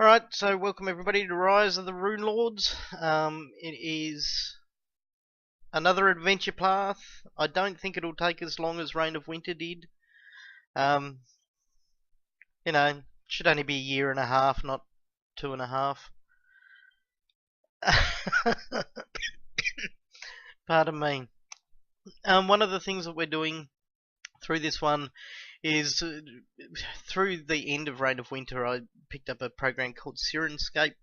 Alright, so welcome everybody to Rise of the Runelords. It is another adventure path. I don't think it'll take as long as Reign of Winter did. Um, should only be a year and a half, not 2.5. Pardon me. One of the things that we're doing through this one is through the end of Reign of Winter I picked up a program called Syrinsacape,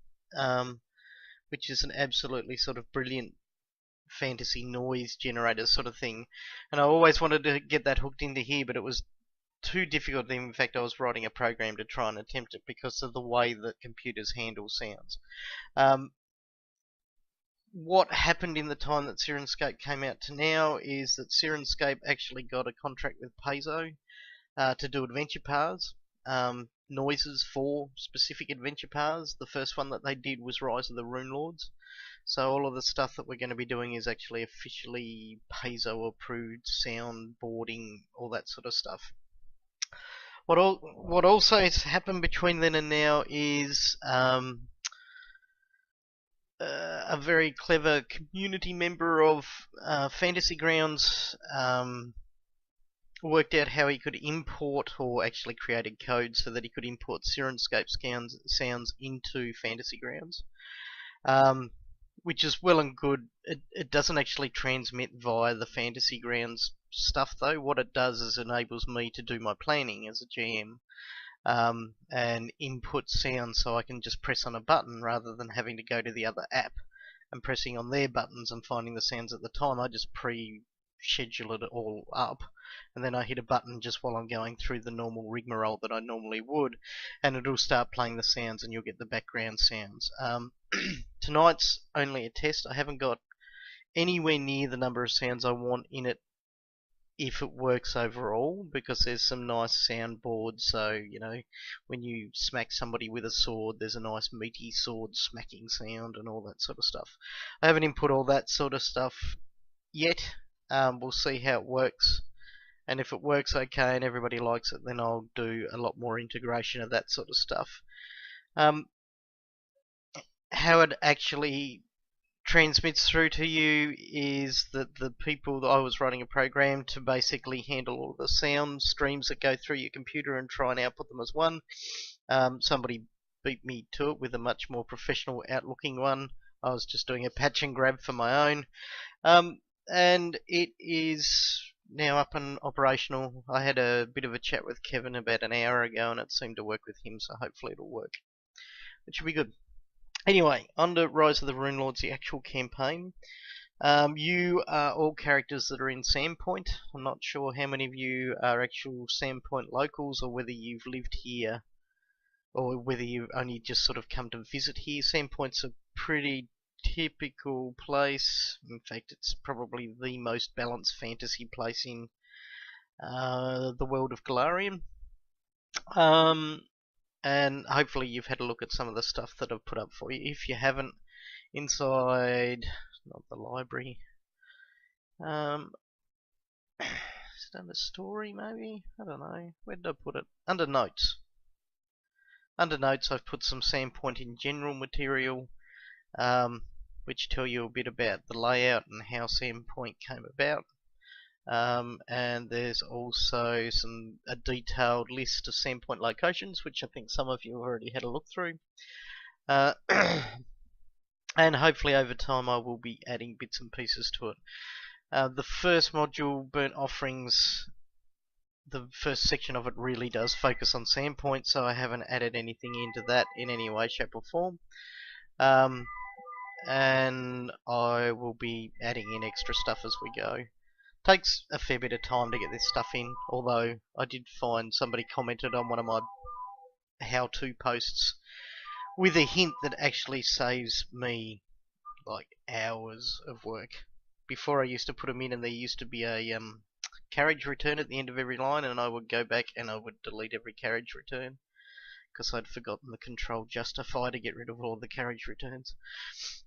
which is an absolutely sort of brilliant fantasy noise generator sort of thing, and I always wanted to get that hooked into here, but it was too difficult. In fact, I was writing a program to try and attempt it because of the way that computers handle sounds. What happened in the time that Syrinsacape came out to now is that Syrinsacape actually got a contract with Paizo to do adventure paths, noises for specific adventure paths. The first one that they did was Rise of the Runelords. So all of the stuff that we're going to be doing is actually officially Paizo approved, soundboarding, all that sort of stuff. What also has happened between then and now is a very clever community member of Fantasy Grounds worked out how he could import, or actually created code so that he could import Syrinsacape sounds into Fantasy Grounds. Which is well and good. It doesn't actually transmit via the Fantasy Grounds stuff though. What it does is enables me to do my planning as a GM and input sound, so I can just press on a button rather than having to go to the other app and pressing on their buttons and finding the sounds at the time. I just schedule it all up, and then I hit a button just while I'm going through the normal rigmarole that I normally would, and it'll start playing the sounds and you'll get the background sounds. Tonight's only a test. I haven't got anywhere near the number of sounds I want in it if it works overall, because there's some nice soundboards. So, when you smack somebody with a sword, there's a nice meaty sword smacking sound and all that sort of stuff. I haven't input all that sort of stuff yet. We'll see how it works, and if it works okay and everybody likes it, then I'll do a lot more integration of that sort of stuff. How it actually transmits through to you is that the people that I was writing a program to basically handle all the sound streams that go through your computer and try and output them as one. Somebody beat me to it with a much more professional outlooking one. I was just doing a patch and grab for my own. And it is now up and operational. I had a bit of a chat with Kevin about an hour ago and it seemed to work with him, so hopefully it'll work. It should be good. Anyway, on to Rise of the Runelords, the actual campaign. You are all characters that are in Sandpoint. I'm not sure how many of you are actual Sandpoint locals, or whether you've lived here, or whether you've only just sort of come to visit here. Sandpoint's a pretty typical place. In fact, it's probably the most balanced fantasy place in the world of Galarian. And hopefully you've had a look at some of the stuff that I've put up for you. If you haven't, inside, not the library, is it under story maybe? I don't know. Where did I put it? Under notes. Under notes I've put some Sandpoint in general material, which tell you a bit about the layout and how Sandpoint came about. And there's also a detailed list of Sandpoint locations, which I think some of you have already had a look through. And hopefully over time I will be adding bits and pieces to it. The first module, Burnt Offerings, the first section of it really does focus on Sandpoint, so I haven't added anything into that in any way, shape or form. And I will be adding in extra stuff as we go. Takes a fair bit of time to get this stuff in, although I did find somebody commented on one of my how-to posts with a hint that actually saves me like hours of work. Before I used to put them in and there used to be a carriage return at the end of every line, and I would go back and I would delete every carriage return because I'd forgotten the control justify to get rid of all the carriage returns.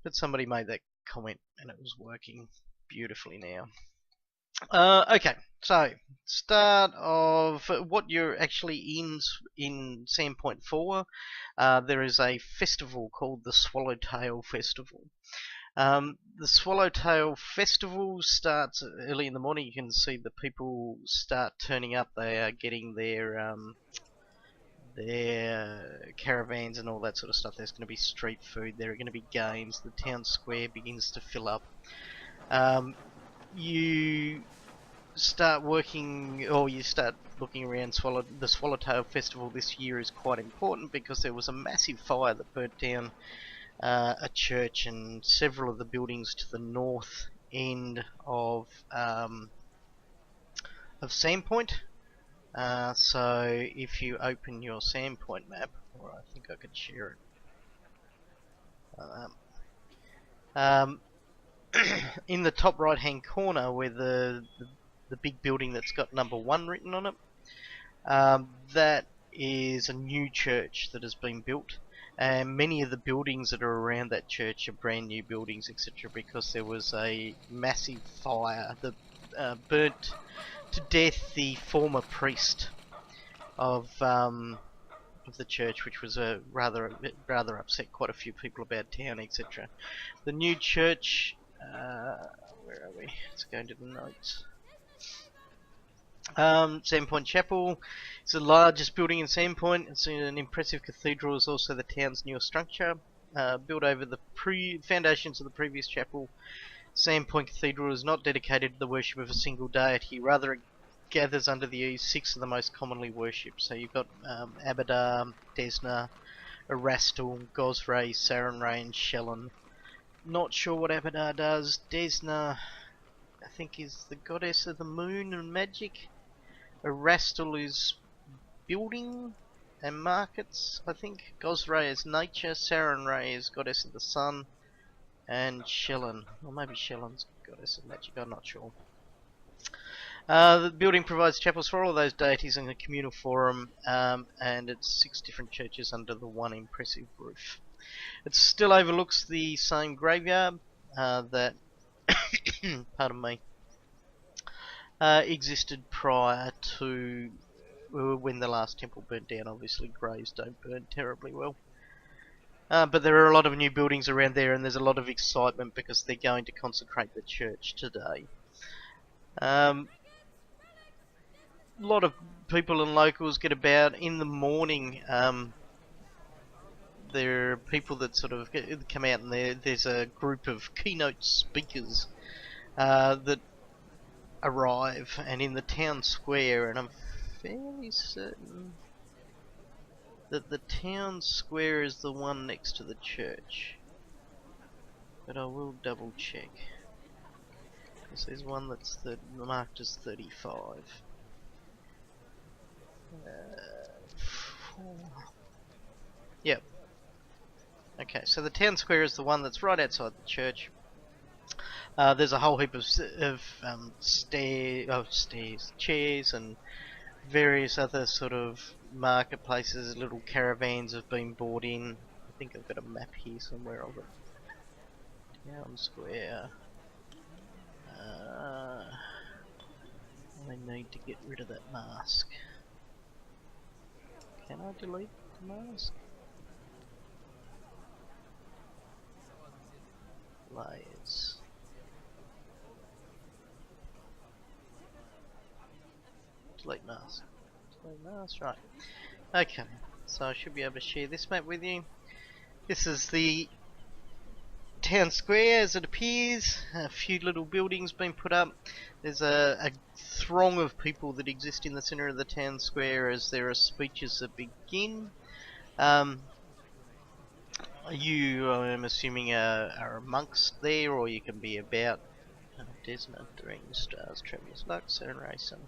But somebody made that comment and it was working beautifully now. Okay, so start of what you're actually in Sandpoint 4, there is a festival called the Swallowtail Festival. The Swallowtail Festival starts early in the morning. You can see the people start turning up. They are getting their caravans and all that sort of stuff. There's going to be street food. There are going to be games. The town square begins to fill up. You start working, or you start looking around. The Swallowtail Festival this year is quite important because there was a massive fire that burnt down a church and several of the buildings to the north end of Sandpoint. So if you open your Sandpoint map, or I think I could share it. In the top right hand corner where the big building that's got number 1 written on it, that is a new church that has been built, and many of the buildings that are around that church are brand new buildings, etc., because there was a massive fire that burnt to death the former priest of the church, which was rather upset quite a few people about town, etc. The new church, where are we? Let's go into the notes. Sandpoint Chapel is the largest building in Sandpoint. It's an impressive cathedral. It's also the town's newest structure, built over the foundations of the previous chapel. Sandpoint Cathedral is not dedicated to the worship of a single deity. Rather, it gathers under the eaves 6 of the most commonly worshipped. So you've got Abadar, Desna, Erastil, Gosray, Sarenrae, and Shelyn. Not sure what Abadar does. Desna, I think, is the goddess of the moon and magic. Erastil is building and markets, I think. Gosray is nature. Sarenrae is goddess of the sun. And Shelyn, or maybe Shelyn's goddess of magic, I'm not sure. The building provides chapels for all of those deities and a communal forum, and it's 6 different churches under the one impressive roof. It still overlooks the same graveyard that, pardon me, existed prior to when the last temple burnt down. Obviously, graves don't burn terribly well. But there are a lot of new buildings around there, and there's a lot of excitement because they're going to consecrate the church today. A lot of people and locals get about in the morning. There are people that sort of come out, and there's a group of keynote speakers that arrive, and in the town square, and I'm fairly certain that the town square is the one next to the church, but I will double check, because there's one that's marked as 35. Yep. Okay, so the town square is the one that's right outside the church. There's a whole heap of chairs, and various other sort of marketplaces. Little caravans have been brought in. I think I've got a map here somewhere of it. Town square. I need to get rid of that mask. Can I delete the mask? Layers. Delete mask. Delete mask, right. Okay, so I should be able to share this map with you. This is the town square as it appears. A few little buildings been put up. There's a throng of people that exist in the centre of the town square as there are speeches that begin. You, I'm assuming, are amongst there, or you can be about. Desna, Dream, Stars, Traveller's Luck, Sarenrae, Sun,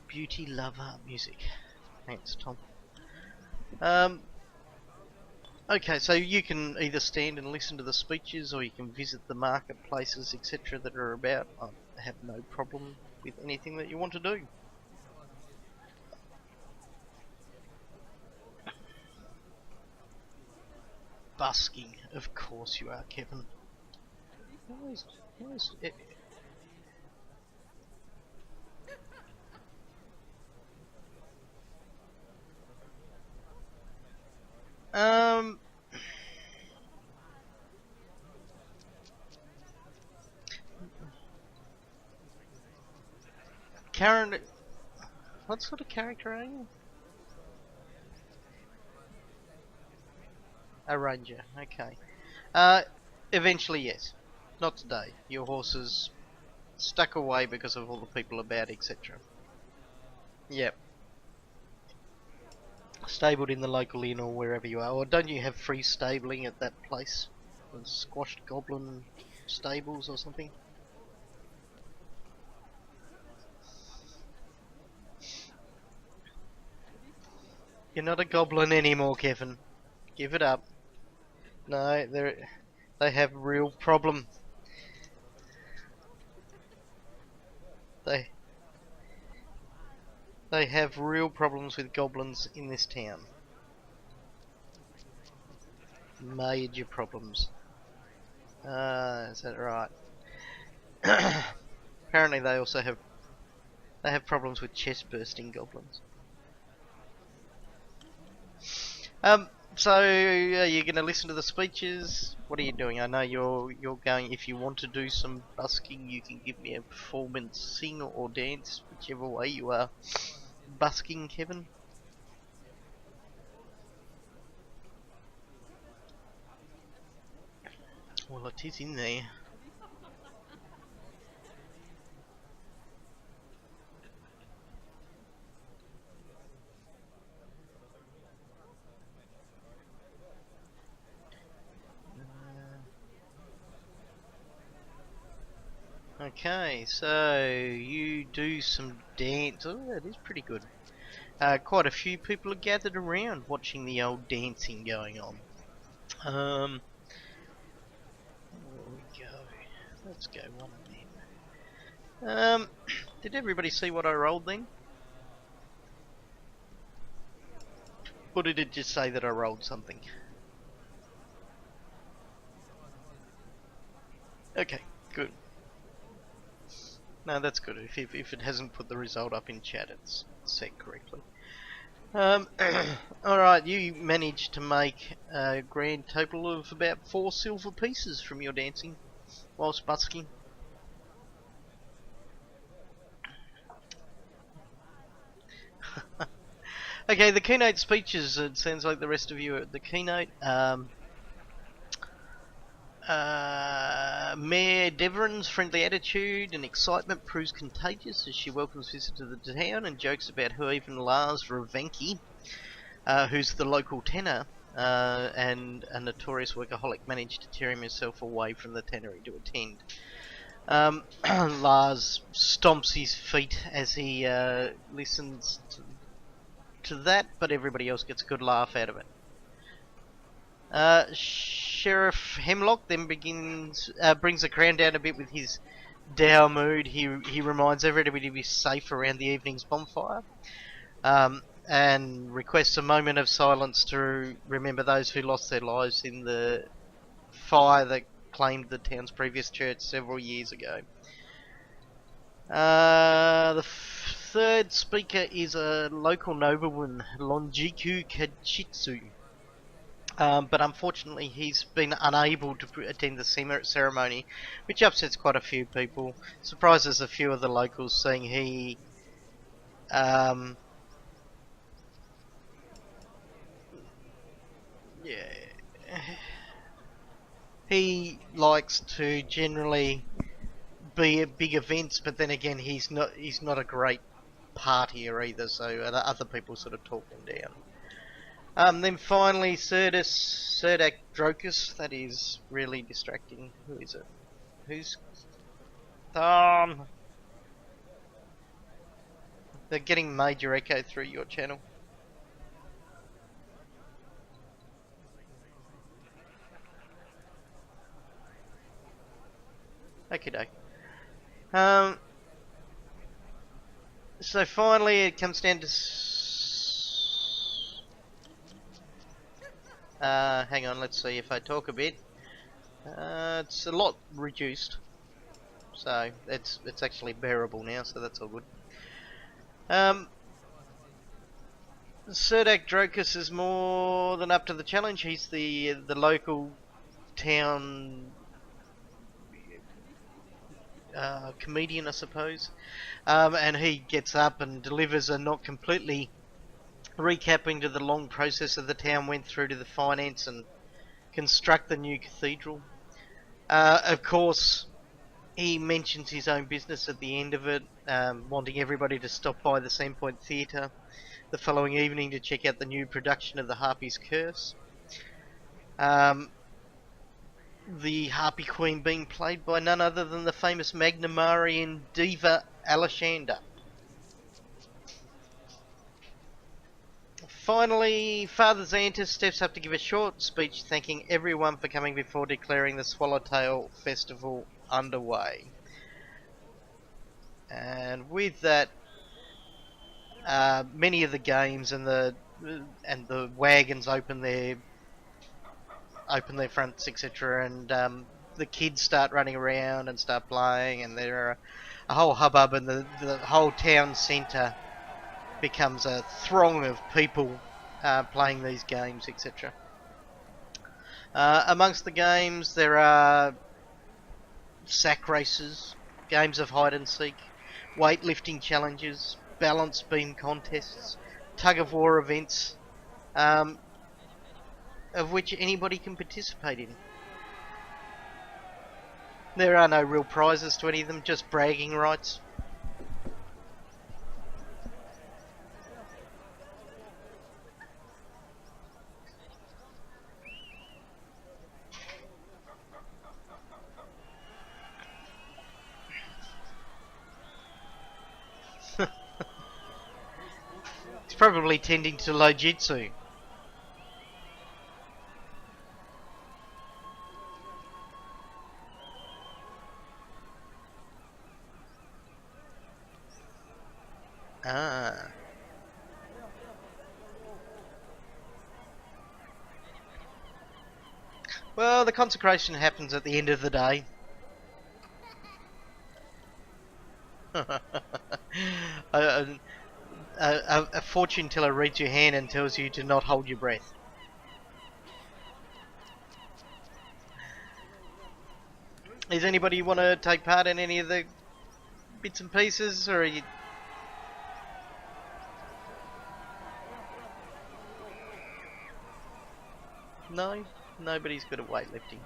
Beauty, Love, Art, Music. Thanks, Tom. Okay, so you can either stand and listen to the speeches, or you can visit the marketplaces, etc. that are about. I have no problem with anything that you want to do. Busking, of course you are, Kevin. Karen, what sort of character are you? A ranger. Okay. Uh, eventually, yes. Not today. Your horse is stuck away because of all the people about, etc. Yep. Stabled in the local inn or wherever you are. Or don't you have free stabling at that place? The squashed goblin stables or something? You're not a goblin anymore, Kevin. Give it up. No, they have real problem. They they have real problems with goblins in this town. Major problems. Is that right? Apparently they also have problems with chest bursting goblins. So are you going to listen to the speeches? What are you doing? I know you're going. If you want to do some busking, you can give me a performance, sing or dance, whichever way you are busking, Kevin. Well, it is in there. Okay, so you do some dance. Oh, that is pretty good. Quite a few people are gathered around watching the old dancing going on. There we go. Let's go one of them. Did everybody see what I rolled then? Or did it just say that I rolled something? Okay, good. No, that's good. If it hasn't put the result up in chat, it's set correctly. Alright, you managed to make a grand total of about 4 silver pieces from your dancing whilst busking. Okay, the keynote speeches, it sounds like the rest of you are at the keynote. Mayor Deveron's friendly attitude and excitement proves contagious as she welcomes visitors to the town and jokes about how even Lars Ravenki, who's the local tenor and a notorious workaholic, managed to tear himself away from the tannery to attend. Lars stomps his feet as he listens to that, but everybody else gets a good laugh out of it. Sheriff Hemlock then brings the crown down a bit with his dour mood. He reminds everybody to be safe around the evening's bonfire, and requests a moment of silence to remember those who lost their lives in the fire that claimed the town's previous church several years ago. The third speaker is a local nobleman, Lonjiku Kachitsu. But unfortunately he's been unable to attend the ceremony, which upsets quite a few people. Surprises a few of the locals, seeing he he likes to generally be at big events, but then again he's not a great partier either, so other people sort of talk him down. Then finally, Surdak Drokus. That is really distracting. Who is it? Who's... They're getting major echo through your channel. Okay, doke. So finally it comes down to... hang on, let's see if I talk a bit. It's a lot reduced, so it's actually bearable now, so that's all good. Surdak Drokus is more than up to the challenge. He's the local town comedian, I suppose. And he gets up and delivers a not completely recapping to the long process that the town went through to the finance and construct the new cathedral. Of course, he mentions his own business at the end of it, wanting everybody to stop by the Sandpoint Theatre the following evening to check out the new production of The Harpy's Curse. The Harpy Queen being played by none other than the famous Magnamarian diva Alashanda. Finally, Father Xantus steps up to give a short speech thanking everyone for coming before declaring the Swallowtail Festival underway. And with that, many of the games and the wagons open their fronts, etc., and the kids start running around and start playing, and there are a whole hubbub, and the whole town centre becomes a throng of people playing these games, etc. Amongst the games, there are sack races, games of hide and seek, weightlifting challenges, balance beam contests, tug of war events, of which anybody can participate in. There are no real prizes to any of them, just bragging rights. It's probably tending to Lojitsu. Ah. Well, the consecration happens at the end of the day. A fortune teller reads your hand and tells you to not hold your breath. Does anybody want to take part in any of the bits and pieces, or are you... No? Nobody's good at weightlifting.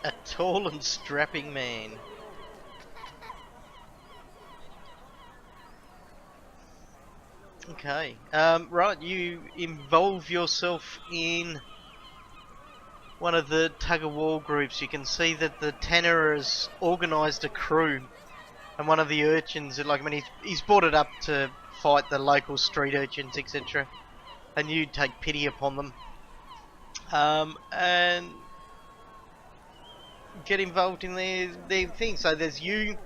A tall and strapping man. Okay. Right, you involve yourself in one of the tug-of-war groups. You can see that the tanner has organised a crew, and one of the urchins, like, I mean, he's brought it up to fight the local street urchins, etc. And you take pity upon them, and get involved in their thing. So there's you,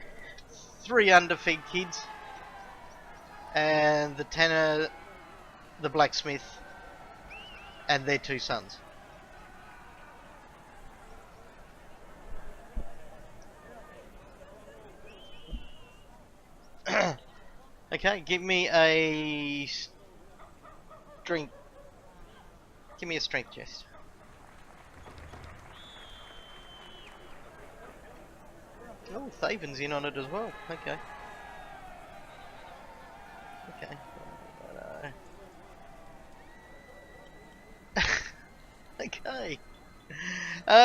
3 underfed kids, and the tanner, the blacksmith, and their 2 sons. Okay, give me a strength. Give me a strength test. Oh, Thaven's in on it as well. Okay. Okay. Okay.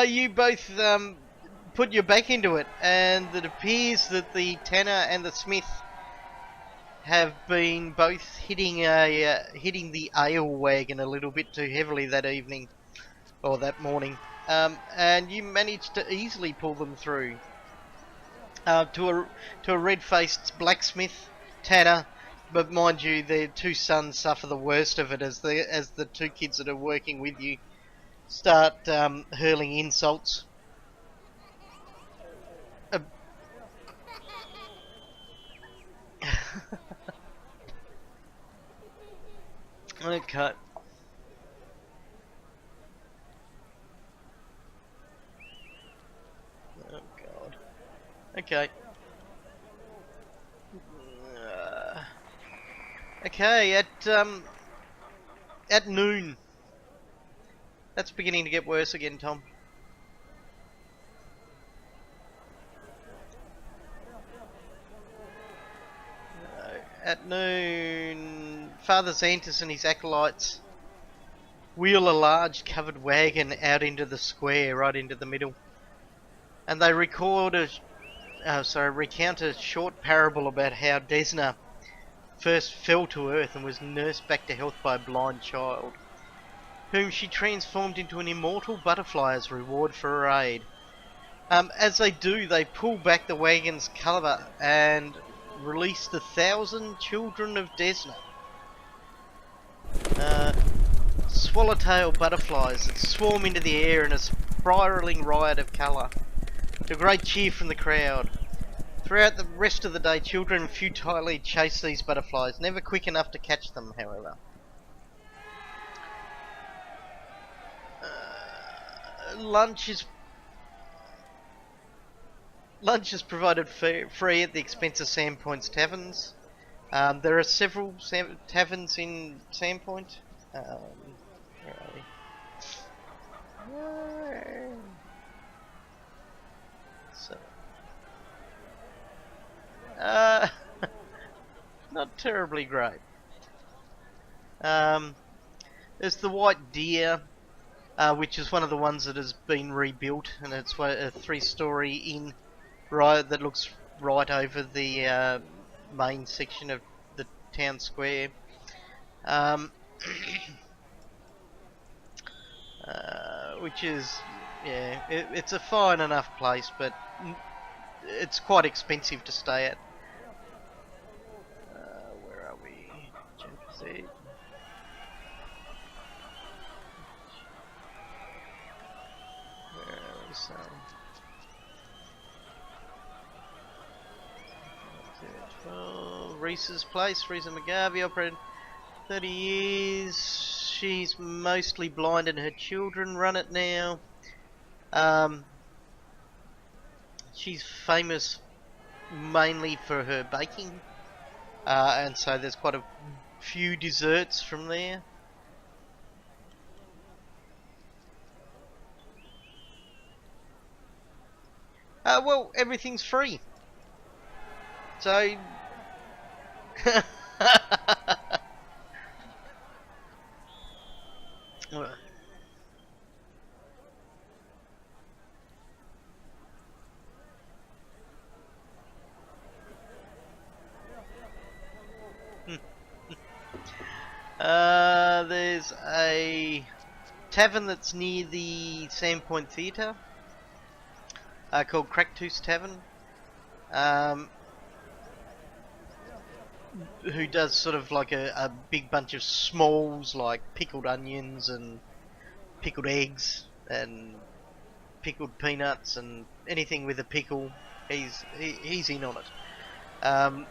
You both put your back into it, and it appears that the tanner and the smith have been both hitting the ale wagon a little bit too heavily that evening, or that morning, and you managed to easily pull them through to a red-faced blacksmith, tanner, but mind you, their 2 sons suffer the worst of it as the 2 kids that are working with you start hurling insults. Okay. Oh God. Okay. Okay. at noon. That's beginning to get worse again, Tom. At noon, Father Xantus and his acolytes wheel a large covered wagon out into the square, right into the middle. And they recount a short parable about how Desna first fell to earth and was nursed back to health by a blind child, whom she transformed into an immortal butterfly as reward for her aid. As they do, they pull back the wagon's cover and release the 1,000 children of Desna. Swallowtail butterflies that swarm into the air in a spiraling riot of colour, to a great cheer from the crowd. Throughout the rest of the day, children futilely chase these butterflies, never quick enough to catch them, however. Lunch is provided free at the expense of Sandpoint's taverns. There are several taverns in Sandpoint. Where are we? So, not terribly great. There's the White Deer, which is one of the ones that has been rebuilt, and it's a 3-story inn that looks right over the main section of the town square. Which is, yeah, it's a fine enough place, but it's quite expensive to stay at. Where are we? Where are we? So, Reese's place. Risa McGarvey operated 30 years. She's mostly blind and her children run it now. She's famous mainly for her baking. And so there's quite a few desserts from there. Well, everything's free. So... there's a tavern that's near the Sandpoint Theatre, called Cracktooth Tavern, who does sort of like a big bunch of smalls like pickled onions and pickled eggs and pickled peanuts and anything with a pickle. He's in on it. Where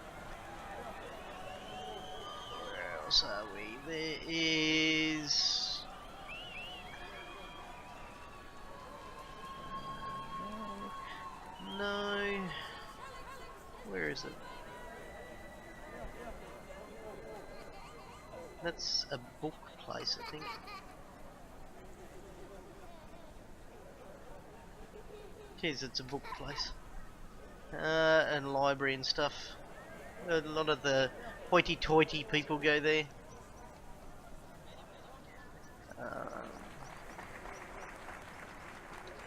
else are we? There is... No. Where is it? That's a book place, I think. Jeez, it's a book place. And library and stuff. A lot of the hoity-toity people go there.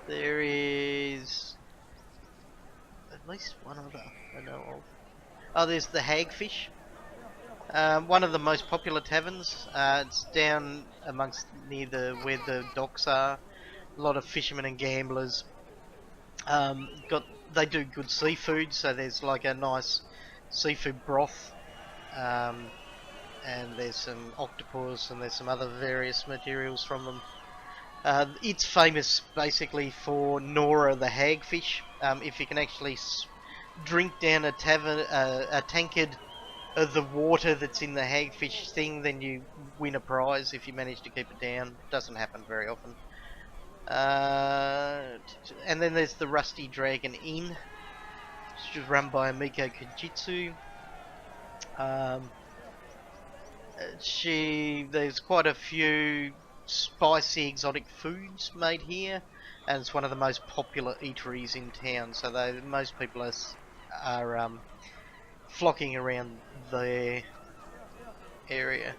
There is at least one other I know of. Oh, there's the Hagfish. One of the most popular taverns. It's down amongst near where the docks are. A lot of fishermen and gamblers. They do good seafood, so there's like a nice seafood broth, and there's some octopus and there's some other various materials from them. It's famous basically for Nora the hagfish. If you can actually drink down a tankard of the water that's in the hagfish thing, then you win a prize if you manage to keep it down. Doesn't happen very often. And then there's the Rusty Dragon Inn, which is run by Miko Kajitsu. There's quite a few spicy exotic foods made here, and it's one of the most popular eateries in town. So most people are flocking around their area.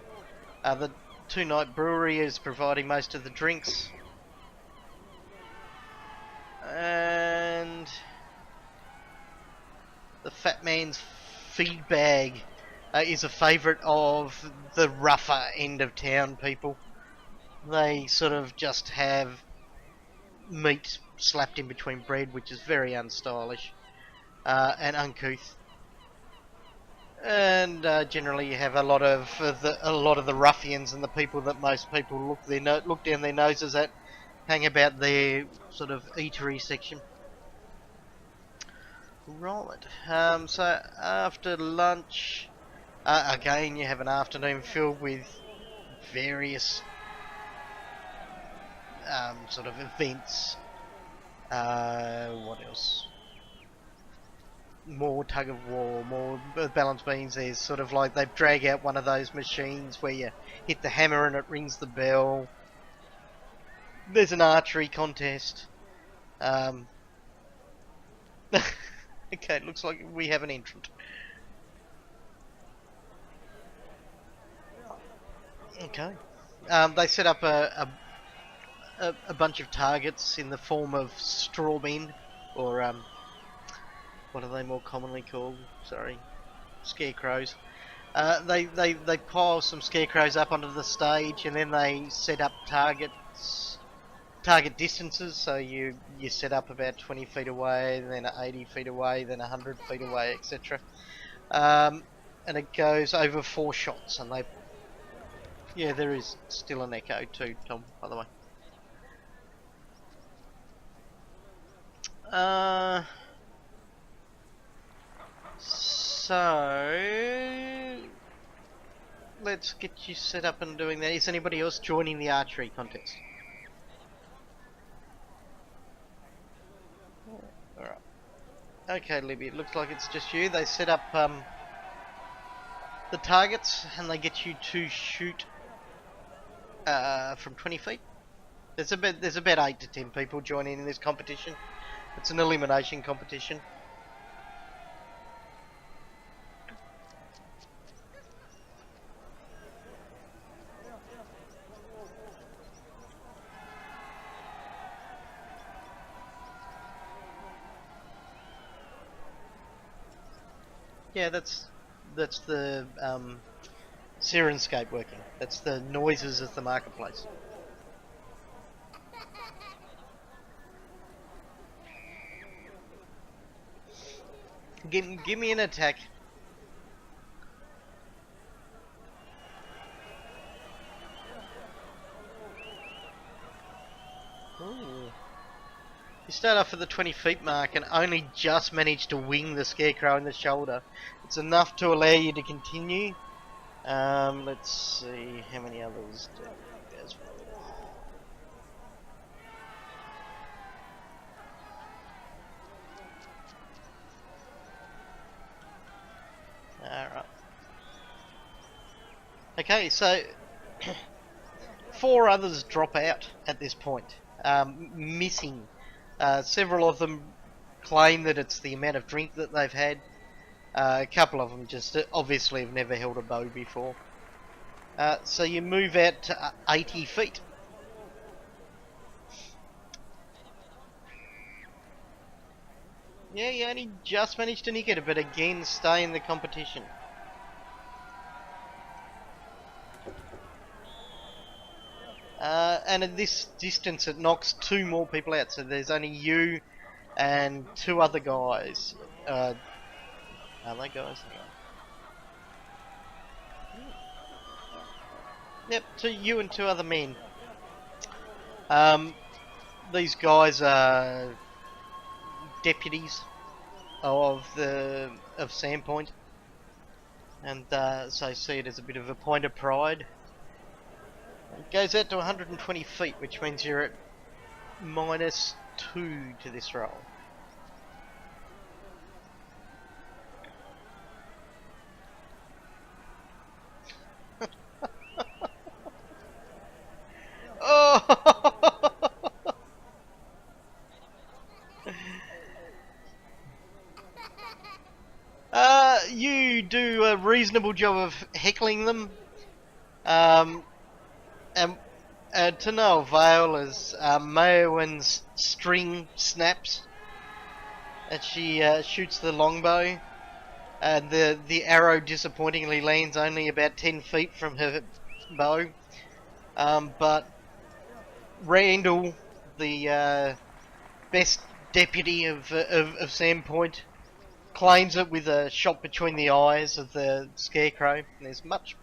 The Two Night Brewery is providing most of the drinks, and the Fat Man's Feed Bag is a favourite of the rougher end of town people. They sort of just have meat slapped in between bread, which is very unstylish and uncouth. And generally, you have a lot of the ruffians and the people that most people look down their noses at, hang about their sort of eatery section. Right. So after lunch, again, you have an afternoon filled with various sort of events. What else? More tug of war, more balance beams. There's sort of like they drag out one of those machines where you hit the hammer and it rings the bell. There's an archery contest. Okay, it looks like we have an entrant. Okay. They set up a bunch of targets in the form of straw men, or what are they more commonly called? Sorry, scarecrows. They pile some scarecrows up onto the stage, and then they set up target distances. So you set up about 20 feet away, then 80 feet away, then 100 feet away, etc. And it goes over 4 shots, and yeah, there is still an echo too, Tom, by the way. So let's get you set up and doing that. Is anybody else joining the archery contest? Alright. Okay, Libby, it looks like it's just you. They set up the targets and they get you to shoot from 20 feet. There's about 8 to 10 people joining in this competition. It's an elimination competition. Yeah, that's the Syrinsacape working. That's the noises of the marketplace. Give me an attack. Ooh. You start off at the 20 feet mark and only just manage to wing the scarecrow in the shoulder. It's enough to allow you to continue. Let's see how many others do as well. Alright. Okay, so 4 others drop out at this point, missing. Several of them claim that it's the amount of drink that they've had. A couple of them just obviously have never held a bow before. So you move out to 80 feet. Yeah, you only just managed to nick it, but again stay in the competition. And at this distance it knocks 2 more people out, so there's only you and 2 other guys. Are they guys? Yep, you and 2 other men. These guys are deputies of Sandpoint, and so see it as a bit of a point of pride. It goes out to 120 feet, which means you're at -2 to this roll. you do a reasonable job of heckling them, and to no avail as Maewyn's string snaps, and she shoots the longbow, and the arrow disappointingly lands only about 10 feet from her bow. But Randall, the best deputy of Sandpoint, claims it with a shot between the eyes of the scarecrow. And there's much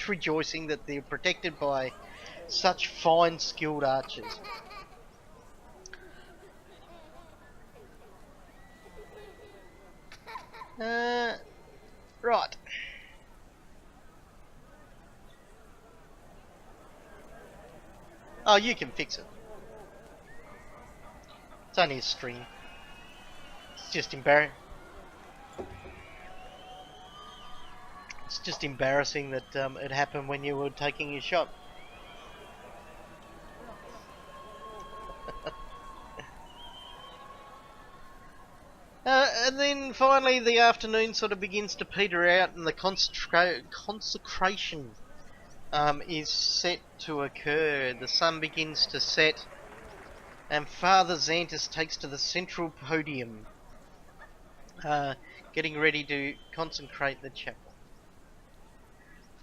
rejoicing that they're protected by such fine, skilled archers. Right. Oh, you can fix it. It's only a string. It's just embarrassing. It's just embarrassing that it happened when you were taking your shot. And then finally the afternoon sort of begins to peter out, and the consecration is set to occur. The sun begins to set, and Father Xantus takes to the central podium, getting ready to consecrate the chapel.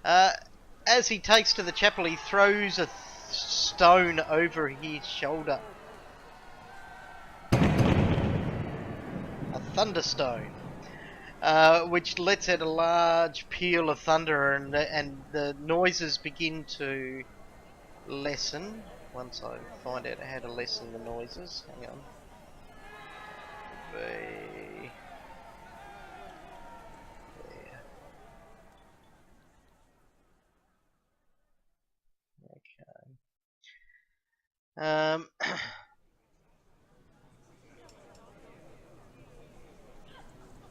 As he takes to the chapel, he throws a stone over his shoulder. A thunderstone, which lets out a large peal of thunder, and the noises begin to lessen. Once I find out how to lessen the noises, hang on. There. Okay.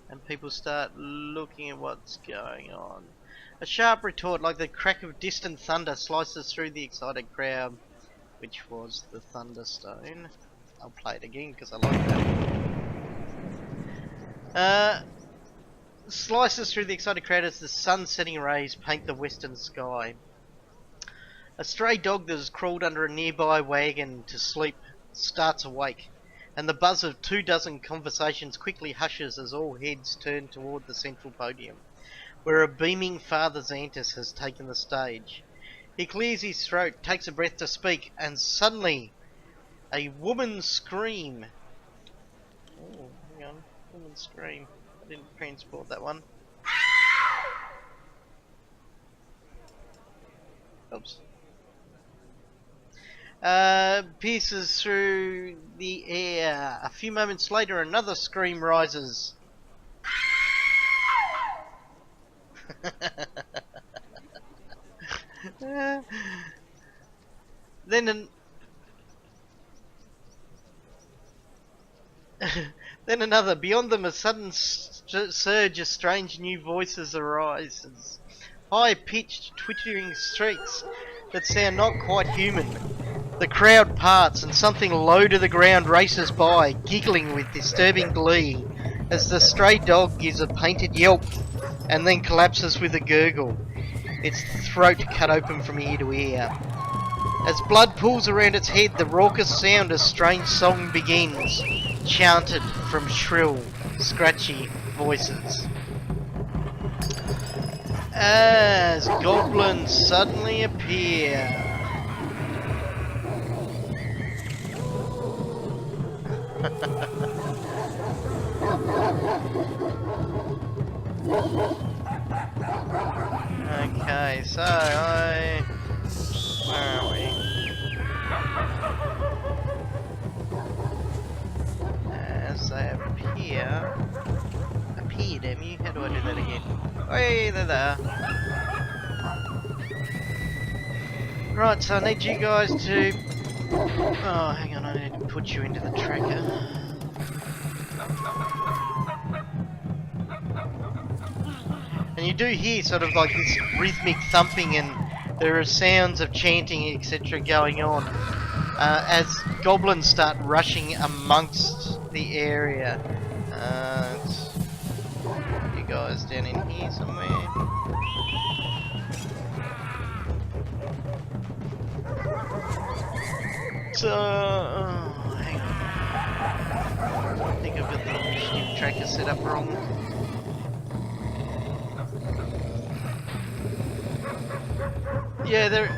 And people start looking at what's going on. A sharp retort like the crack of distant thunder slices through the excited crowd, which was the thunderstone. I'll play it again because I like that. Slices through the excited crowd as the sun-setting rays paint the western sky. A stray dog that has crawled under a nearby wagon to sleep starts awake, and the buzz of 24 conversations quickly hushes as all heads turn toward the central podium, where a beaming Father Xantus has taken the stage. He clears his throat, takes a breath to speak, and suddenly a woman's scream. Oh, hang on. Woman's scream. I didn't transport that one. Oops. Pierces through the air. A few moments later, another scream rises. Then another. Beyond them, a sudden surge of strange new voices arises. High-pitched, twittering shrieks that sound not quite human. The crowd parts, and something low to the ground races by, giggling with disturbing glee, as the stray dog gives a painted yelp, and then collapses with a gurgle, its throat cut open from ear to ear. As blood pools around its head, the raucous sound of strange song begins, chanted from shrill, scratchy voices. As goblins suddenly appear. Okay, so where are we? As they appear, damn you, how do I do that again? Hey, they're there. Right, so I need you guys to... Oh, hang on, I need to put you into the tracker. And you do hear sort of like this rhythmic thumping, and there are sounds of chanting, etc. going on as goblins start rushing amongst the area. You guys down in here somewhere. So, hang on. I think I've got the initiative tracker set up wrong. Yeah,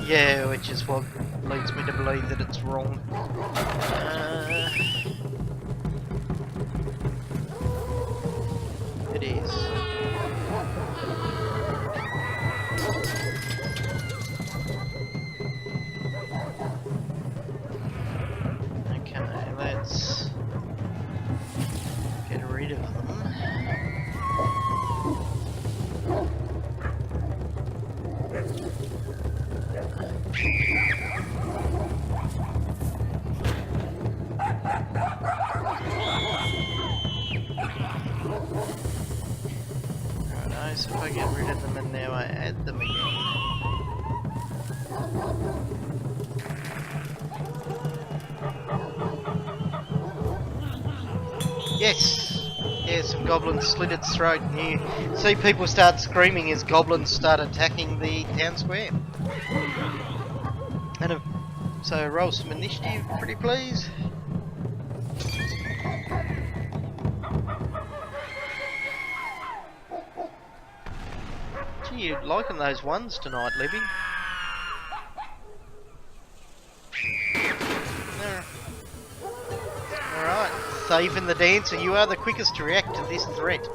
yeah, which is what leads me to believe that it's wrong. It is. Okay, let's get rid of them. Righto, so if I get rid of them and now I add them again. Yes! Yeah, some goblins slit its throat and you see people start screaming as goblins start attacking the town square. And so roll some initiative, pretty please. Gee, you're liking those ones tonight, Libby. Alright, Thaven the Dancer, you are the quickest to react to this threat.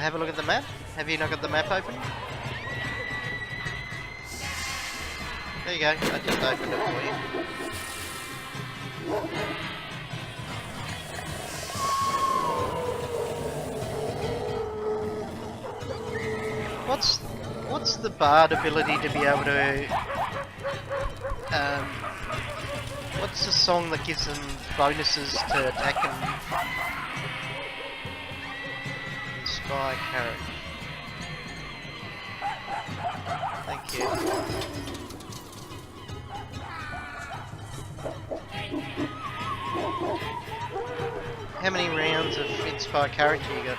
Have a look at the map. Have you not got the map open? There you go, I just opened it for you. What's the bard ability to be able to what's the song that gives them bonuses to attack and inspire character? Thank you. How many rounds of inspire character you got?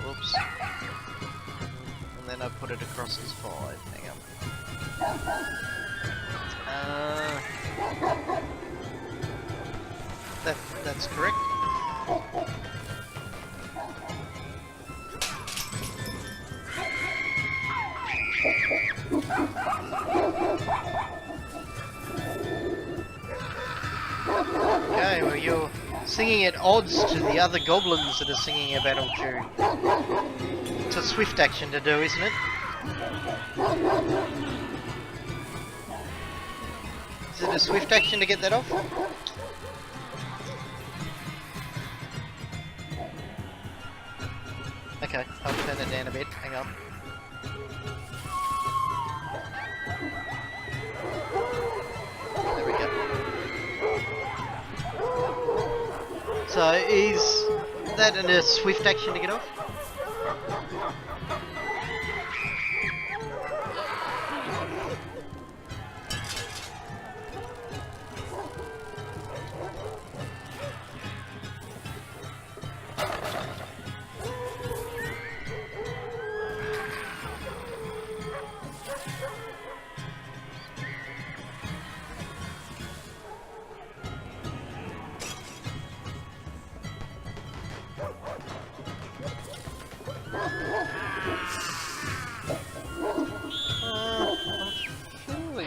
Whoops. And then I put it across as 5. Hang on. That's correct. Okay, well you're singing at odds to the other goblins that are singing a battle tune. It's a swift action to do, isn't it? Is it a swift action to get that off? Okay, I'll turn it down a bit, hang on. There we go. So is that a swift action to get off?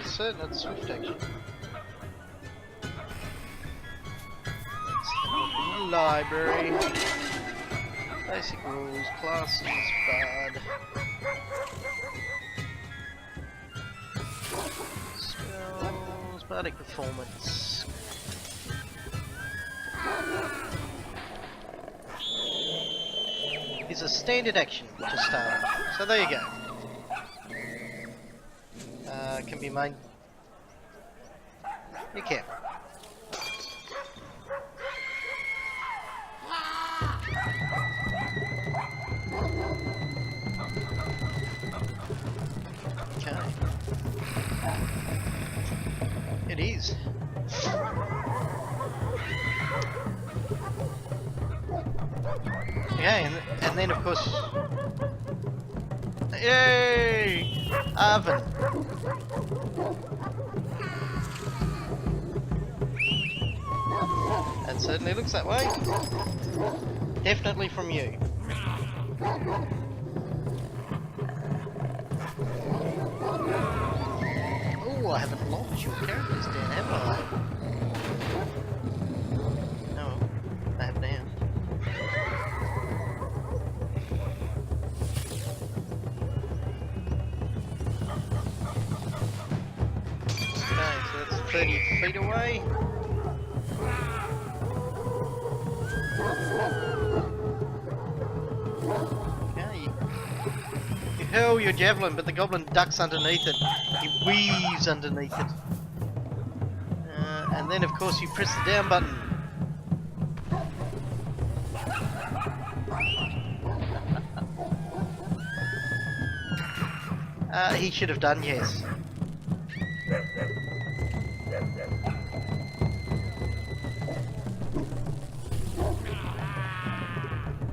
Certain it's swift action. Let's have a look in the library. Basic rules, classes, bard. Spells, bardic performance. Is a standard action to start. So there you go. Can be made. You can. It is. Okay, and then of course... Yay! Oven! That certainly looks that way. Definitely from you. Oh, I haven't locked your characters down, have I? Oh, I have now. Okay, so that's 30 feet away. Okay. You hurl your javelin, but the goblin ducks underneath it. He weaves underneath it. And then, of course, you press the down button. He should have done, yes.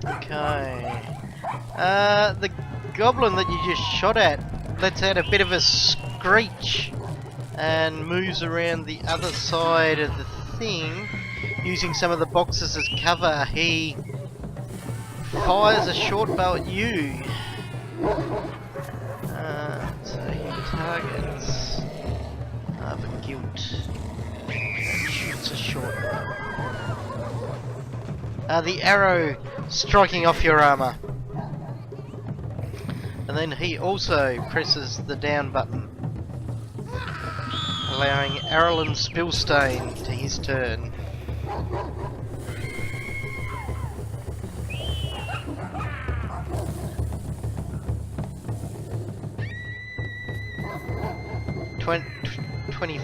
Okay. The goblin that you just shot at lets out a bit of a screech and moves around the other side of the thing using some of the boxes as cover. He fires a short bow at you. So he targets the guilt and shoots a short bow. The arrow striking off your armor. And then he also presses the down button, allowing Arlen Spillstain to his turn. Twen 20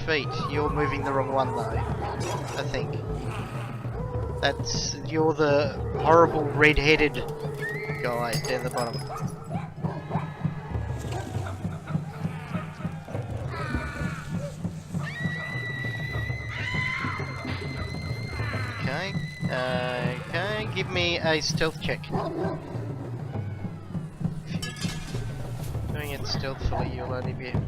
feet. You're moving the wrong one though, I think. You're the horrible red-headed guy down the bottom. Okay. Okay, give me a stealth check. If you're doing it stealthily, you'll only be able to...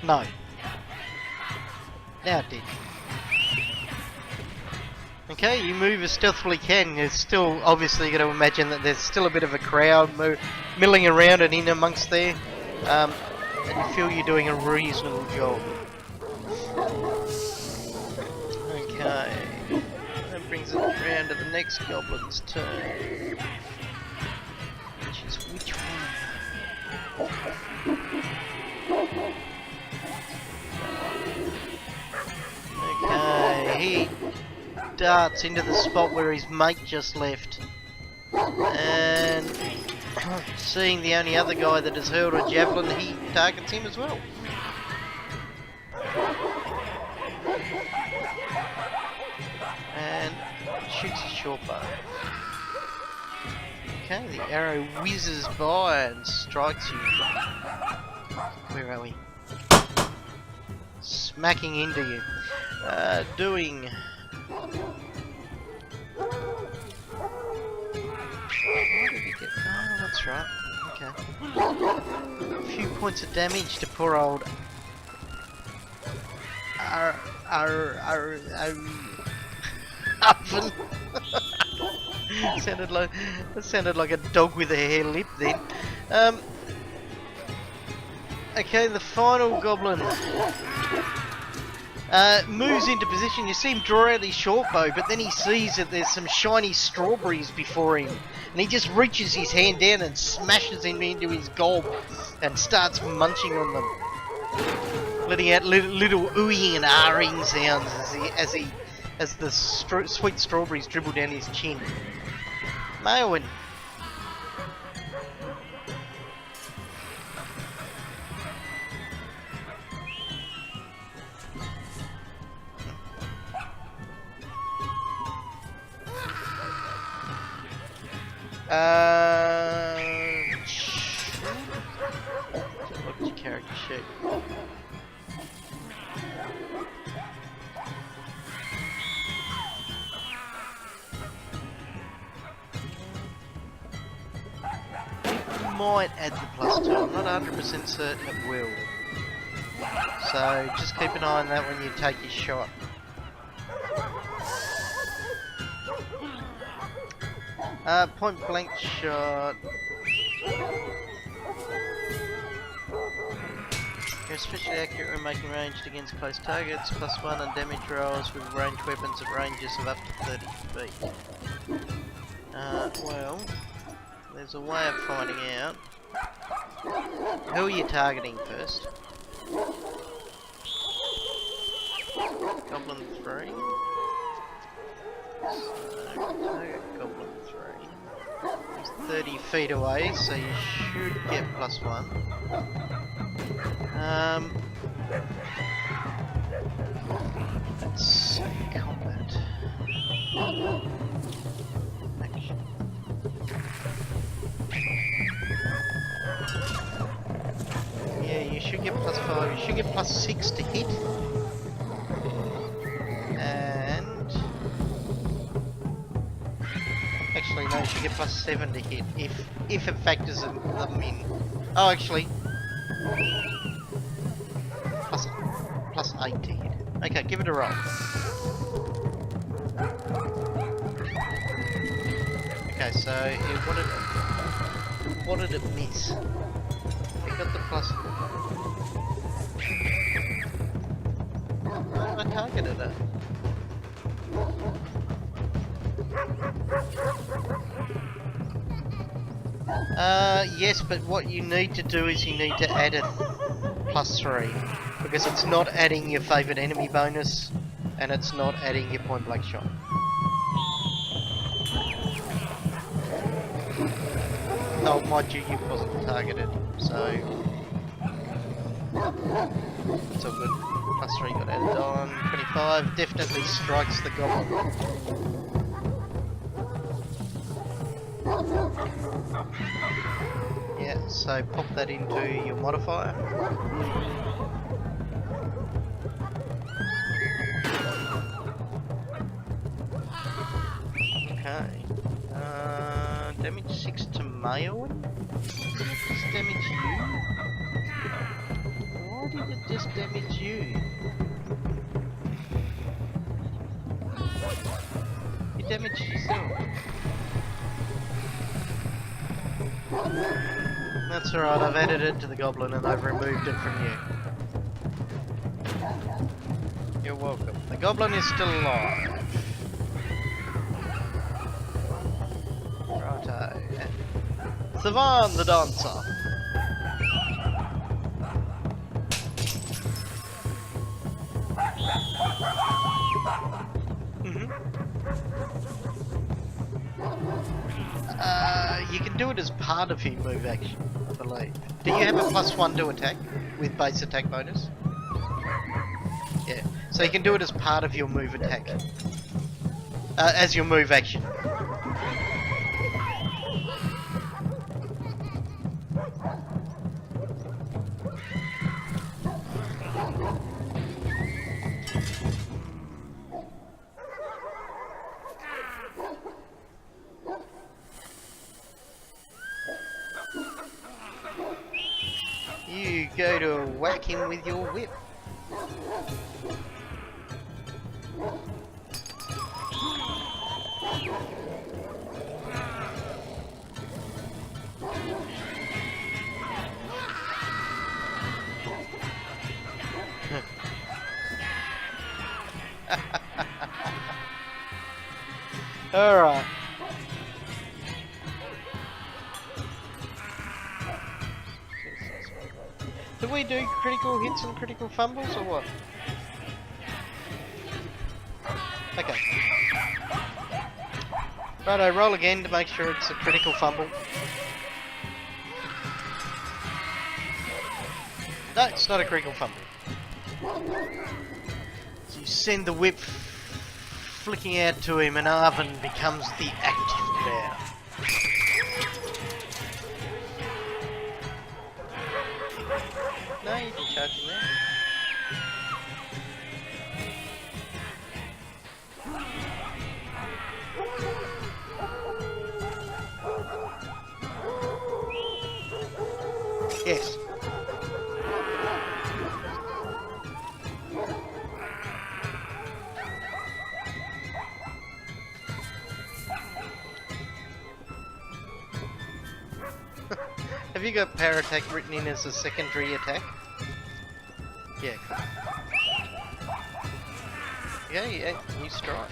No. Now it did. Okay, you move as stealthily can. You're still obviously going to imagine that there's still a bit of a crowd milling around and in amongst there. And you feel you're doing a reasonable job. Okay. That brings it around to the next goblin's turn. Which is which one? Okay, he darts into the spot where his mate just left, and seeing the only other guy that has hurled a javelin, he targets him as well. And shoots a short bow. Okay, the arrow whizzes by and strikes you. Where are we? Smacking into you. Doing... What did he get? Oh, that's right. Okay. A few points of damage to poor old... Oven. That sounded like a dog with a hare lip then. Okay, the final goblin moves into position. You see him draw out his short bow, but then he sees that there's some shiny strawberries before him, and he just reaches his hand down and smashes them into his gob and starts munching on them, letting out little oohing and ahhing sounds as the sweet strawberries dribble down his chin. Mailwin. Look at your character sheet. Might add the +2. I'm not 100% certain it will. So just keep an eye on that when you take your shot. Point blank shot. You're especially accurate when making ranged against close targets. +1 on damage rolls with ranged weapons at ranges of up to 30 feet. Well, there's a way of finding out. Who are you targeting first? Goblin 3. So, target Goblin 3. He's 30 feet away, so you should get +1. Let's see, combat. Action. Yeah, you should get +5. You should get +6 to hit. And actually, no, you should get +7 to hit if it factors them in. Oh, actually, +8 to hit. Okay, give it a roll. Okay, so what did it miss? We got the plus. I targeted it. Yes, but what you need to do is you need to add a +3 because it's not adding your favourite enemy bonus and it's not adding your point blank shot. Oh, mind you, you wasn't targeted, so it's all good. +3 got added on. 25 definitely strikes the goblin. Yeah, so pop that into your modifier. Okay. Damage 6 to Mail. Just damage you? Why did it just damage you? You damaged yourself. That's alright, I've added it to the goblin and I've removed it from you. You're welcome. The goblin is still alive. Righto. Savan the dancer. You can do it as part of your move action, I believe. Do you have a +1 to attack with base attack bonus? Yeah, so you can do it as part of your move attack. As your move action. You go to whack him with your whip. Alright. Do we do critical hits and critical fumbles or what? Okay. Righto, roll again to make sure it's a critical fumble. No, it's not a critical fumble. So you send the whip flicking out to him and Arvin becomes the active player. No, you didn't charge him there. Yes. Have you got power attack written in as a secondary attack? Yeah, cool. Yeah, new strike.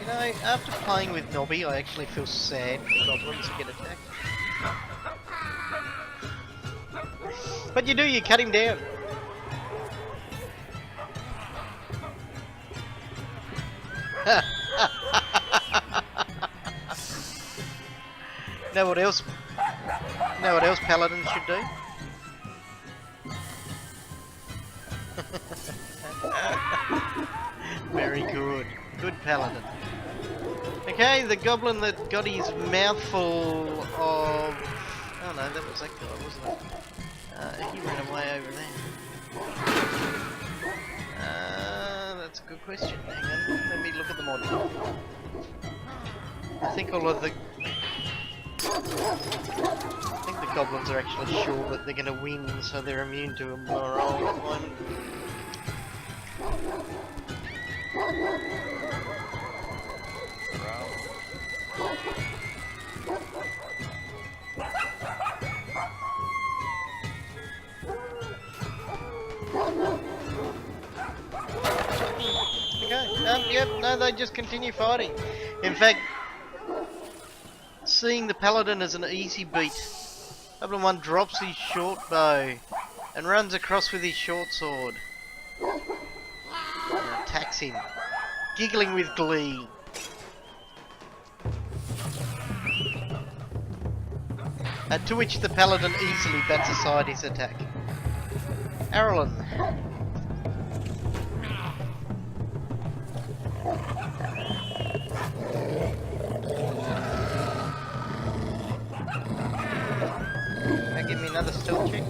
You know, after playing with Nobby, I actually feel sad for goblins who get attacked. But you do, you cut him down. Know what else? Know what else paladins should do? Very good. Good paladin. Okay, the goblin that got his mouthful of... Oh no, that was that guy, wasn't it? He ran away over there. That's a good question. Hang on, let me look at the model. I think all of the... I think the goblins are actually sure that they're going to win, so they're immune to a morale at the moment. Okay, yep, no, they just continue fighting. In fact, seeing the paladin as an easy beat, Goblin 1 drops his short bow and runs across with his short sword and attacks him, giggling with glee. To which the paladin easily bats aside his attack. Arlen. Now give me another stealth check.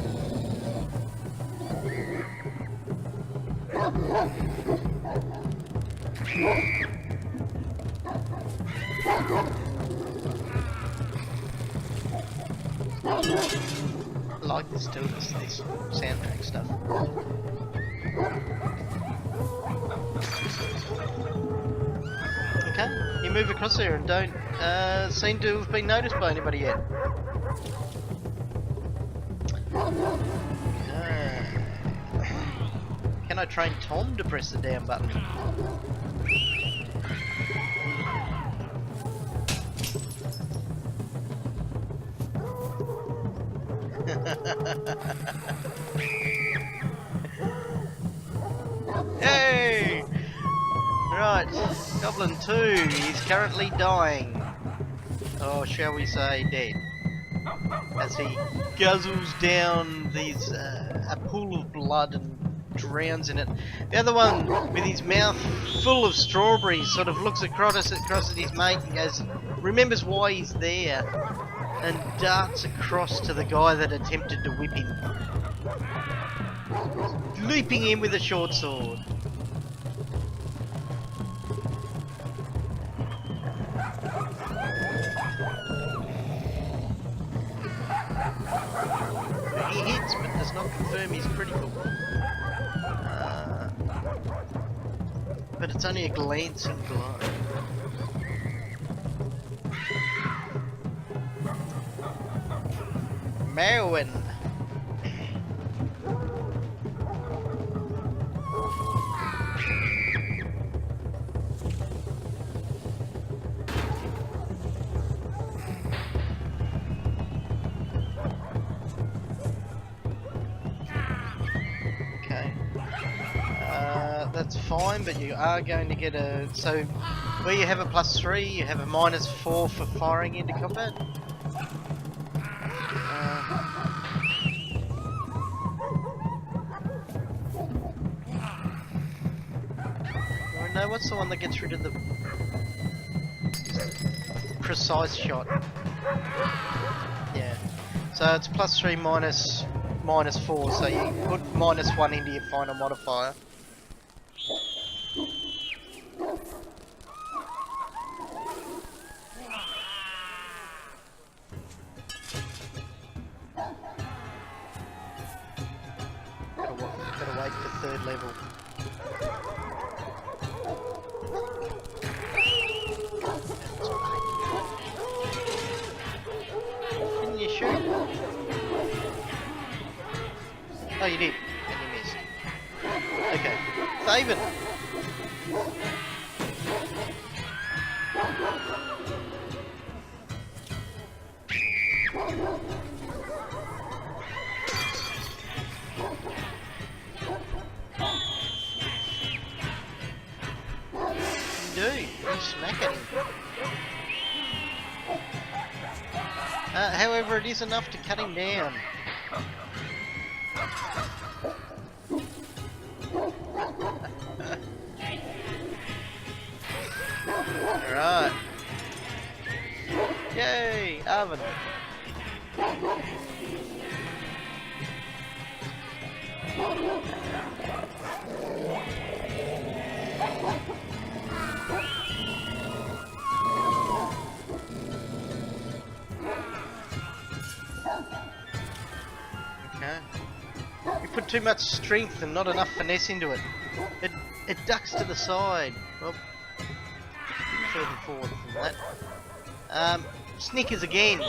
I like this too, this soundtrack stuff. Okay, you move across there and don't seem to have been noticed by anybody yet. Can I train Tom to press the down button? Hey! Right, Goblin 2 is currently dying. Or shall we say dead. As he guzzles down these a pool of blood and drowns in it. The other one, with his mouth full of strawberries, sort of looks across at his mate and goes, remembers why he's there, and darts across to the guy that attempted to whip him, leaping in with a short sword. He hits but does not confirm he's critical. But it's only a glancing blow. Merwin. that's fine, but you are going to get a... So, where you have a +3, you have a -4 for firing into combat. No, what's the one that gets rid of the precise shot? Yeah. So it's +3 -4, so you put -1 into your final modifier. Gotta wait for 3rd level. Didn't you shoot? Oh, you did, and you missed. Okay, David. You smack at him. However, it is enough to cut him down. Alright. Yay, Arvin. Okay. You put too much strength and not enough finesse into it. It ducks to the side. Well, further forward than that. Snickers again.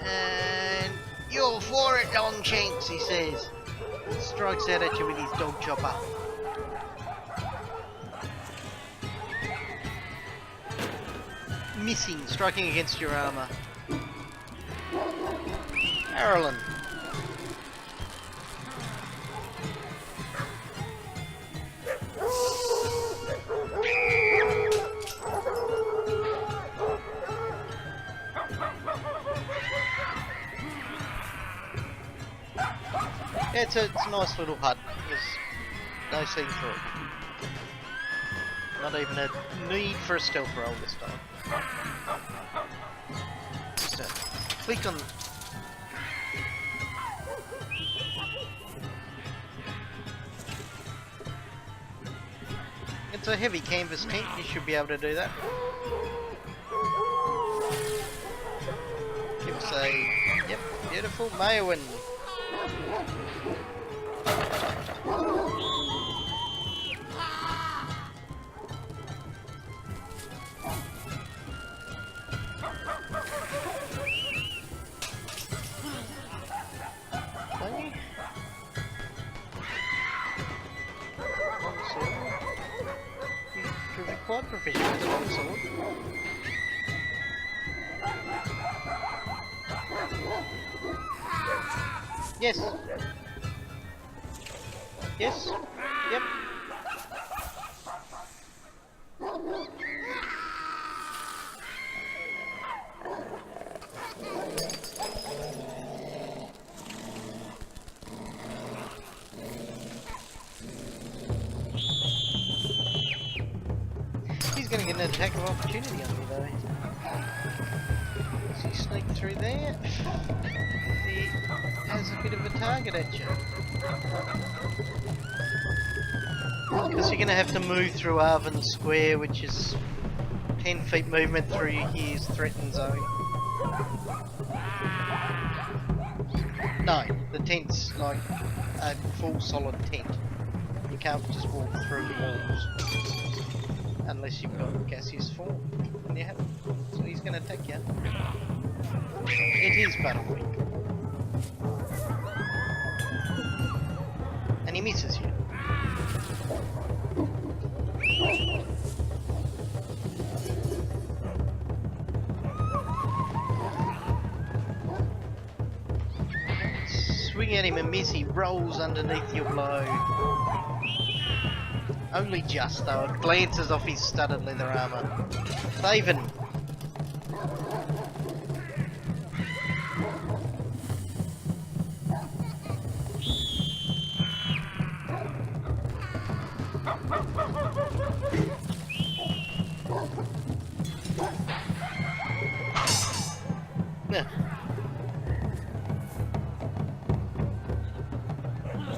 And you're for it, Longshanks, he says. Strikes out at you with his dog chopper. Missing, striking against your armour. Marilyn. Yeah, it's a nice little hut. There's no scene for it. Not even a need for a stealth roll this time. So, click on... It's a heavy canvas tent, you should be able to do that. Give us a... Yep, beautiful Mayowan. Quite proficient with the longsword. Yes. Yes. Yep. He's going to get an attack of opportunity on me though. Does he sneak through there? He has a bit of a target at you. Because you're going to have to move through Arvin Square, which is 10 feet movement through his threatened zone. No, the tent's like a full solid tent. You can't just walk through walls. Unless you've got gaseous form. And you haven't. So he's going to attack you. It is battle weak. And he misses you. swing at him and miss, he rolls underneath your blow. Only just though, it glances off his studded leather armour. Thaven!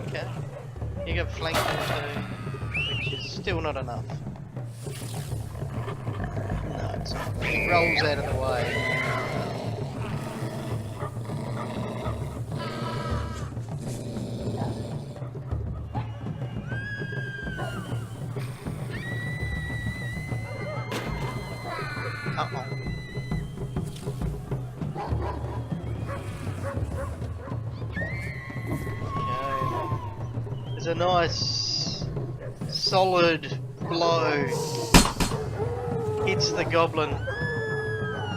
Okay. You got flanked too, which is still not enough. No, it's not. He rolls out of the way. Uh-oh. There's a nice solid blow, hits the goblin,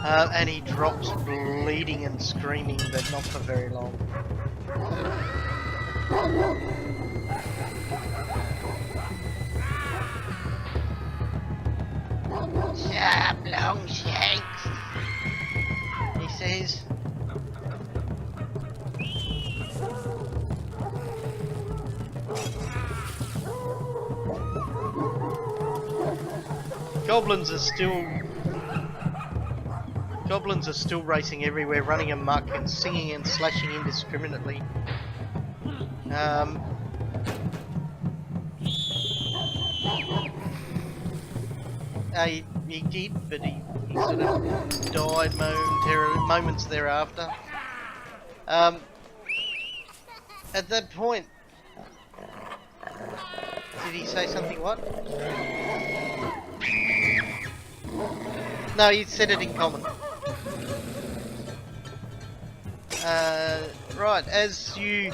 and he drops bleeding and screaming, but not for very long. Shut up, Longshanks, he says. Goblins are still racing everywhere, running amok and singing and slashing indiscriminately. He did, but he sort of died moments thereafter. At that point, did he say something? What? No, he said it in common. Right, as you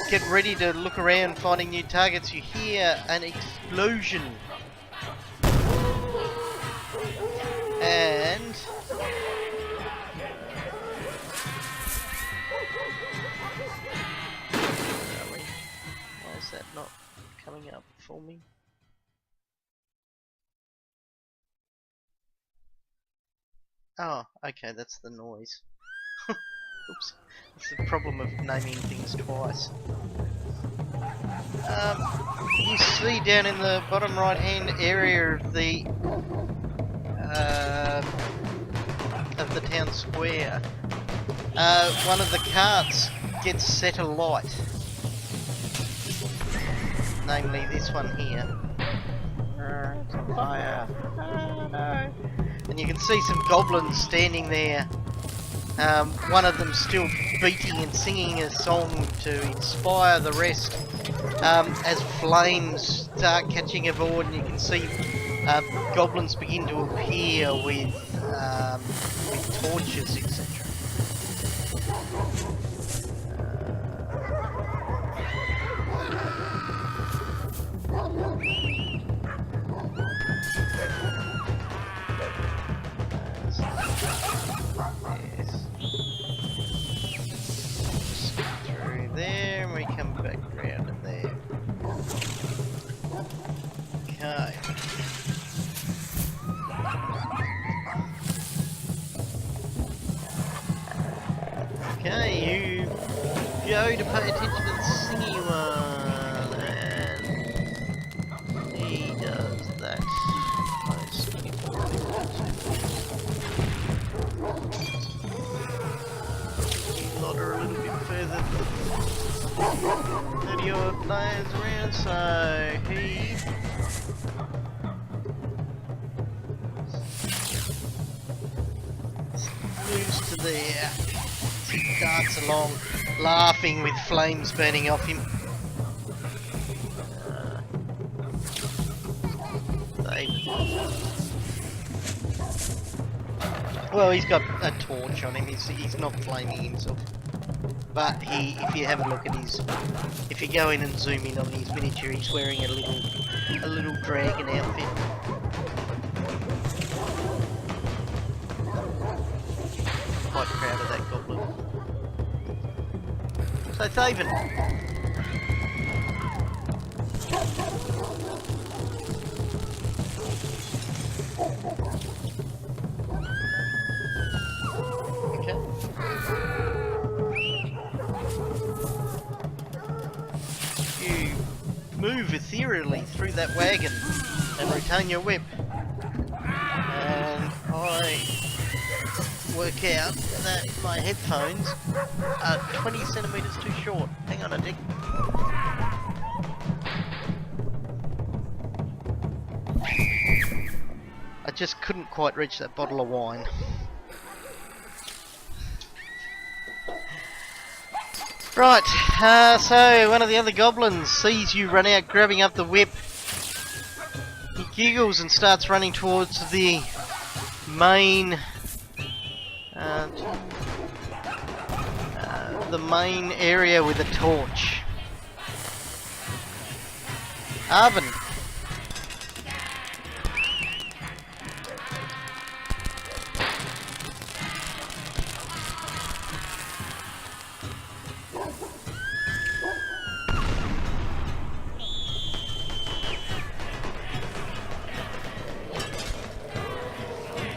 get ready to look around finding new targets, you hear an explosion. And why is that not coming up for me? Oh, okay, that's the noise. Oops, that's the problem of naming things twice. You see down in the bottom right hand area of the town square, one of the carts gets set alight. Namely this one here. It's on fire. Oh no. And you can see some goblins standing there. One of them still beating and singing a song to inspire the rest. As flames start catching aboard, and you can see goblins begin to appear with torches, etc. Through there, and we come back round to there. Okay. Okay, you go to pay attention to the singy one, and he does that. Lotter a little bit further than your players around, so he moves to there. He darts along, laughing with flames burning off him. Well, he's got a torch on him. He's not flaming himself. But if you have a look at if you go in and zoom in on his miniature, he's wearing a little dragon outfit. Quite proud of that goblin. So Thaven. Okay. You move ethereally through that wagon and retain your whip. And I work out that my headphones are 20 centimeters too short. Hang on a tick. I just couldn't quite reach that bottle of wine. Right, so one of the other goblins sees you run out, grabbing up the whip. He giggles and starts running towards the main area with a torch. Arvin.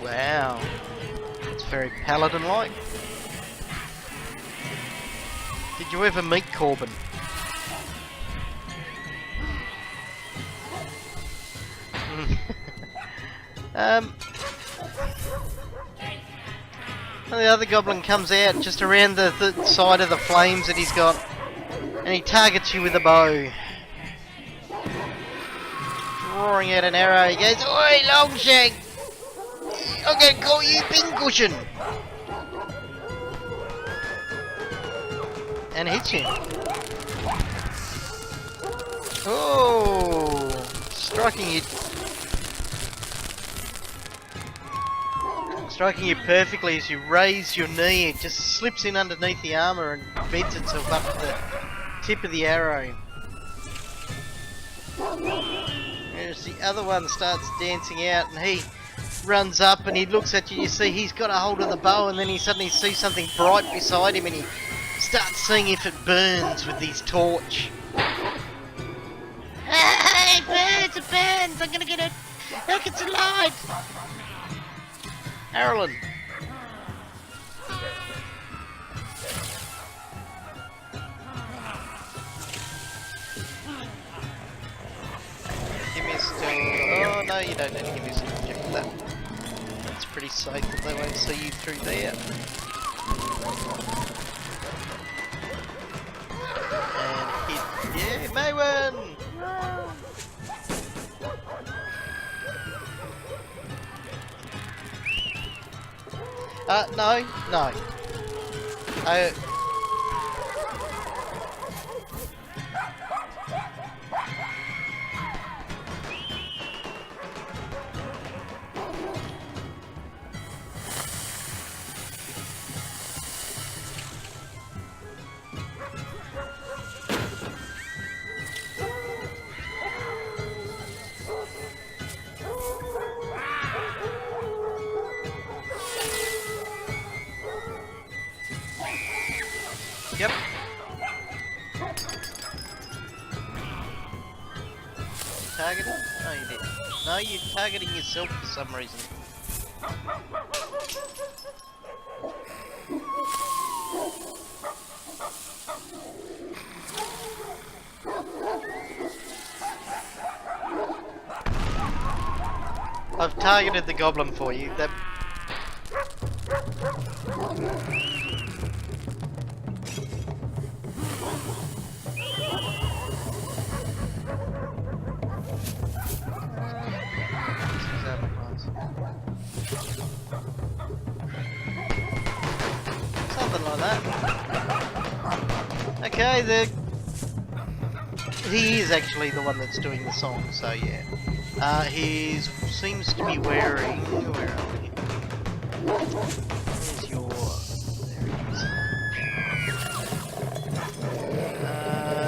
Wow, it's very paladin-like. Did you ever meet Corbin? The other goblin comes out just around the side of the flames that he's got, and he targets you with a bow. Drawing out an arrow, he goes, "Oi, Longshank! I'm gonna call you Pincushion!" And hits him. Oh, striking you perfectly as you raise your knee. It just slips in underneath the armor and bends itself up to the tip of the arrow. As the other one starts dancing out, and he runs up and he looks at you. You see he's got a hold of the bow, and then he suddenly sees something bright beside him, and he starts seeing if it burns with his torch. Hey, it burns! I'm gonna get it! Look, it's alive! Arlen. Give me a still. Oh no, you don't need to give me a still check for that. That's pretty safe that they won't see you through there. And hit. Yeah, Maywin! No. Yep. Targeting? No, you didn't. No, you're targeting yourself for some reason. I've targeted the goblin for you. That. Something like that. Okay, he is actually the one that's doing the song, so yeah. He seems to be wearing. Where are we? Where's your? There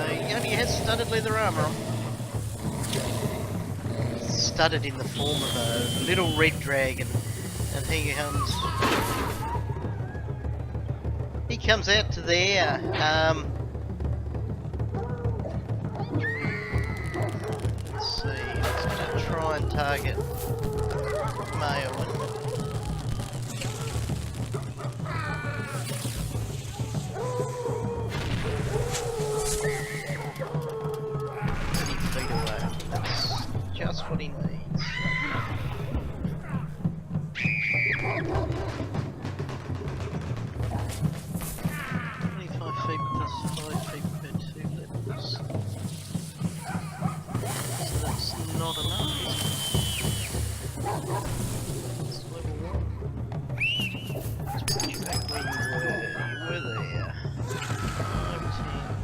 he is. He only has studded leather armor on. Studded in the form of a little red dragon, and he comes out to there. try and target Mayowen. Just what he needs. 25 feet plus 5 feet per 2 levels. So that's not enough. It's level 1. Let's put you back where you were. You were there.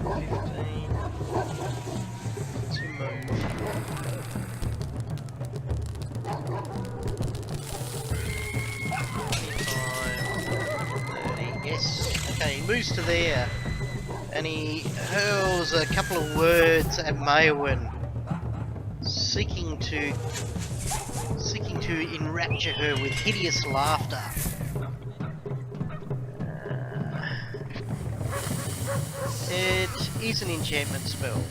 5, 10, 15. To move. Okay, he moves to there, and he hurls a couple of words at Mayowen, seeking to enrapture her with hideous laughter. It is an enchantment spell.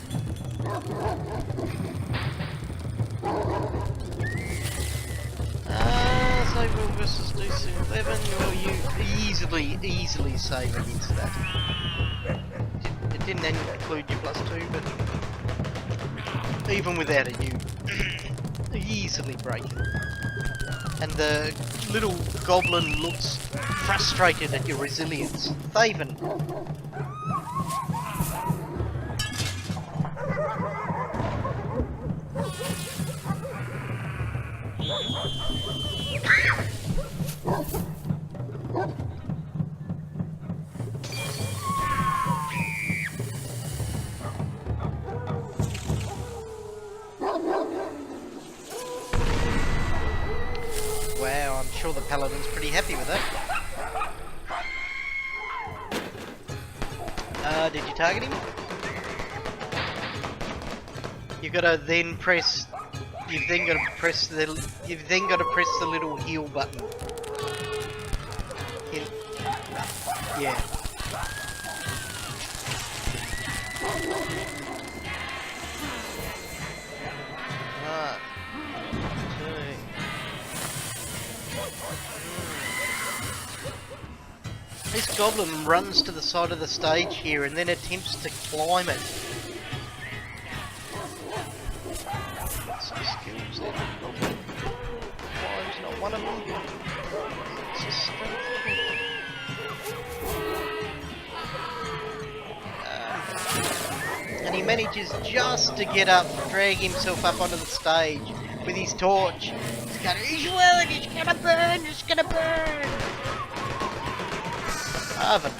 Save versus DC 11, well, you easily save against that. It didn't include your +2, but even without it, you easily break it. And the little goblin looks frustrated at your resilience. Thaven. Wow, I'm sure the paladin's pretty happy with that. Did you target him? You've got to then press. You've then got to press the little heal button. Yeah. Right. This goblin runs to the side of the stage here and then attempts to climb it. Some skills there. Climb's not one of them. It's a strength. And he manages just to get up, drag himself up onto the stage with his torch. He's going, it's gonna burn, it's gonna burn! Oven.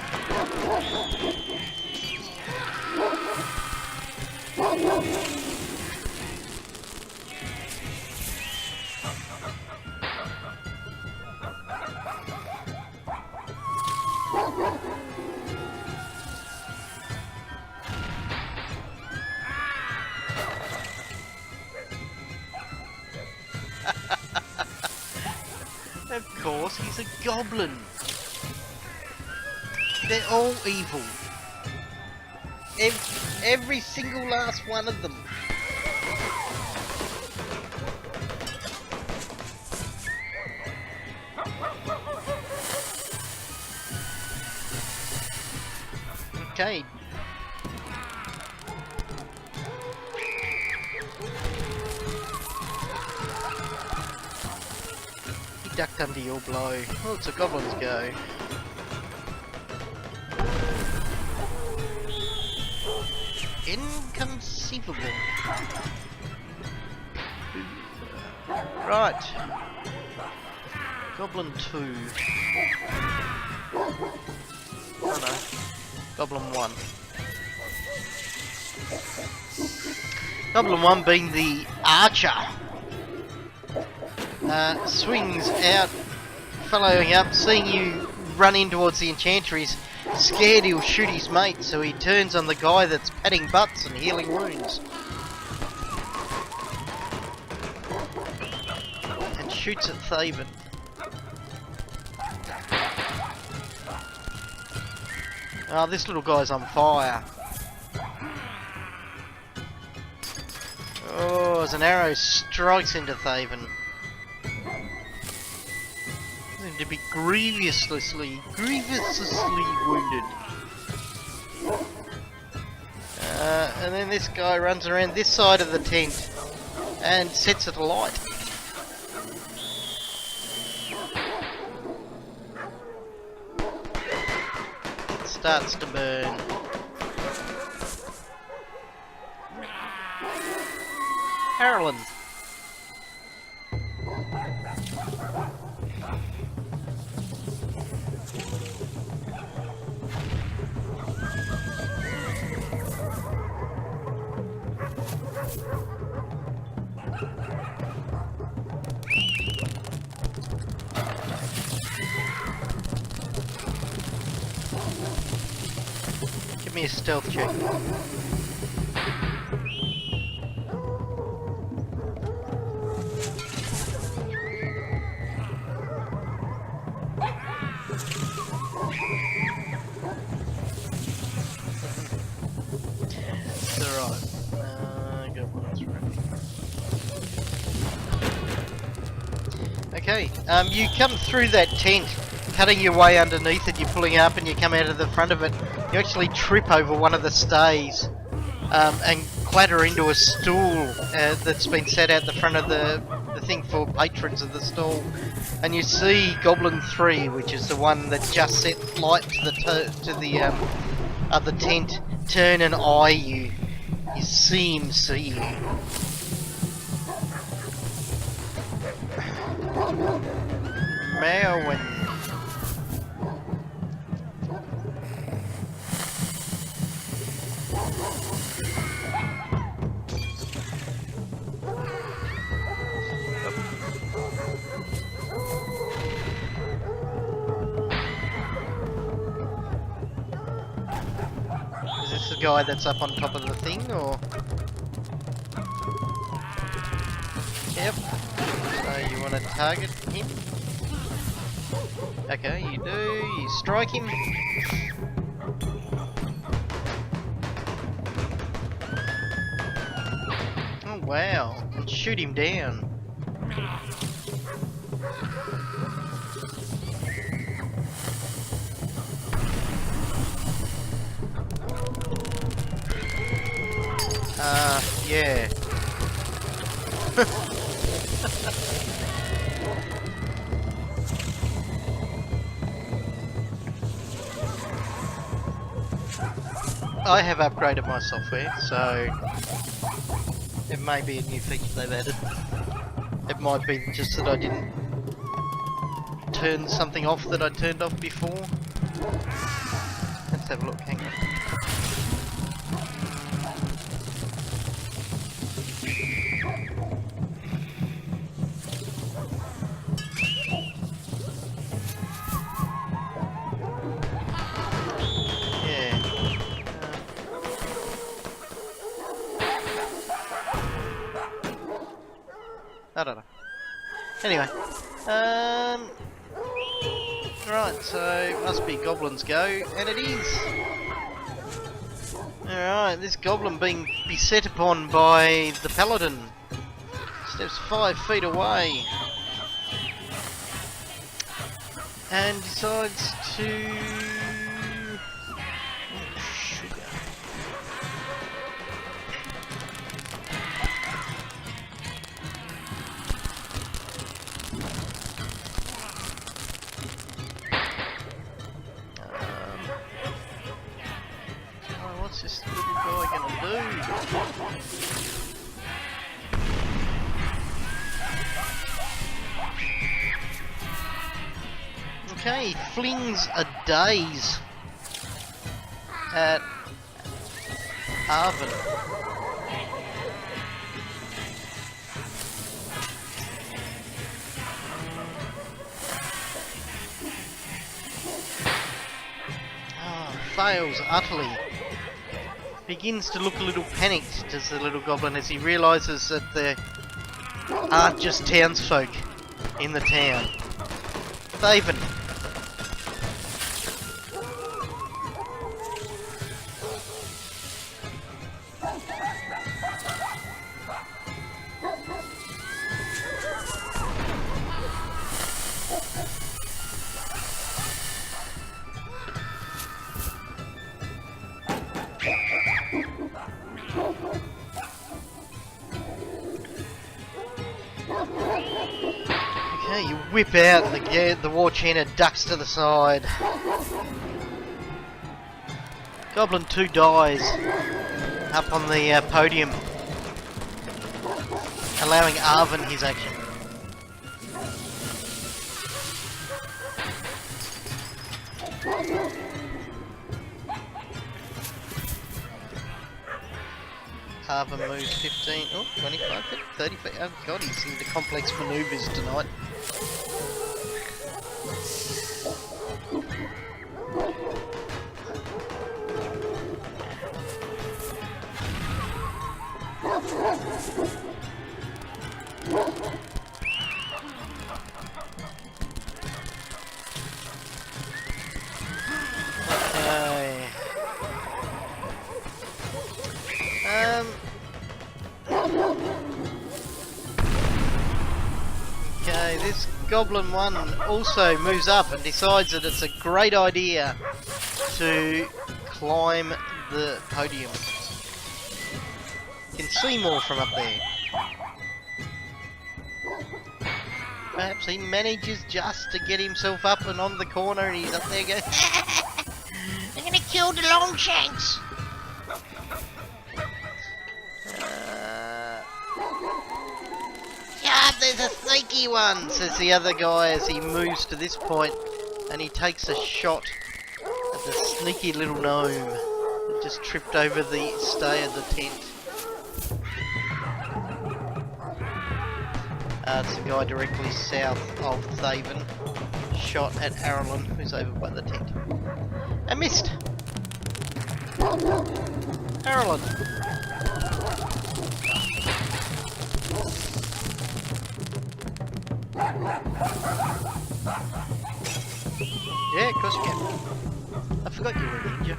Of course, he's a goblin. They're all evil. Every single last one of them. Okay. He ducked under your blow. Oh, it's a goblin's go. Inconceivable. Right. Goblin 2. Oh no. Goblin 1. Goblin 1 being the archer. Swings out, following up, seeing you run in towards the enchantress. Scared he'll shoot his mate, so he turns on the guy that's patting butts and healing wounds. And shoots at Thaven. Oh, this little guy's on fire. Oh, as an arrow strikes into Thaven. Seem to be grievously wounded. And then this guy runs around this side of the tent and sets it alight. It starts to burn. Carolyn. Give me a stealth check. Okay, you come through that tent, cutting your way underneath it, you're pulling up and you come out of the front of it. You actually trip over one of the stays and clatter into a stool that's been set out the front of the thing for patrons of the stall. And you see Goblin 3, which is the one that just set light to the other tent, turn and eye you. You see him see you. Merwin. Is this the guy that's up on top of the thing, or? Yep. So you want to target him? Okay, you do. You strike him. Oh wow! And shoot him down. Yeah. I have upgraded my software, so it may be a new feature they've added. It might be just that I didn't turn something off that I turned off before. Let's have a look, hang on. I don't know. Anyway, right, so must be Goblin's go, and it is. Alright, this Goblin being beset upon by the Paladin steps 5 feet away and decides to. What's this little guy gonna do? Okay, he flings a daze at Arvin. Fails utterly. Begins to look a little panicked, does the little goblin, as he realises that there aren't just townsfolk in the town. Thaven. whip out and the war chanter ducks to the side. Goblin 2 dies up on the podium, allowing Arvin his action. Arvin moves 15, oh, 25 feet, 30 feet. Oh god, he's into complex manoeuvres tonight. Okay, this Goblin 1 also moves up and decides that it's a great idea to climb the podium. You can see more from up there. Perhaps he manages just to get himself up and on the corner and he's up there going, I'm gonna kill the Longshanks! Yeah, there's a sneaky one, says the other guy as he moves to this point and he takes a shot at the sneaky little gnome that just tripped over the stay of the tent. It's the guy directly south of Thaven. Shot at Arlen, who's over by the tent. I missed! Arlen! Yeah, of course you can. I forgot you were a ninja.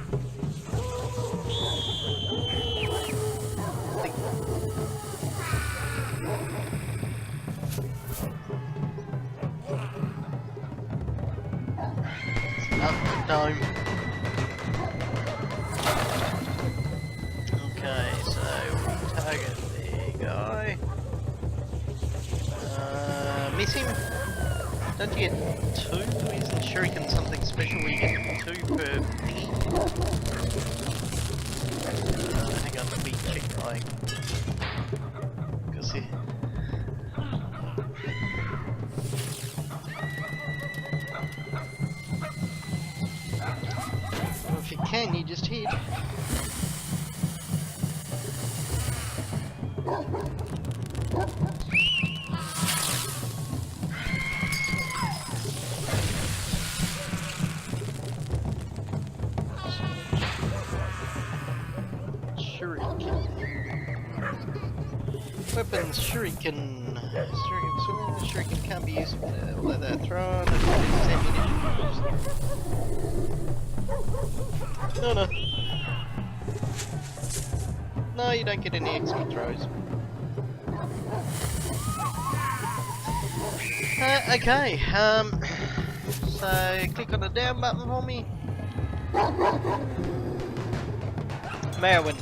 Gnome. Okay, so target the guy. Miss him. Don't you get 2? Isn't Shuriken something special where you get 2 per thingy? Hang on, let me check my... Because here... Well, if you can, you just hit. Weapons, shuriken. Shuriken can't be used although they're thrown. No. No, you don't get any extra throws. Okay, so click on the down button for me. Merwin.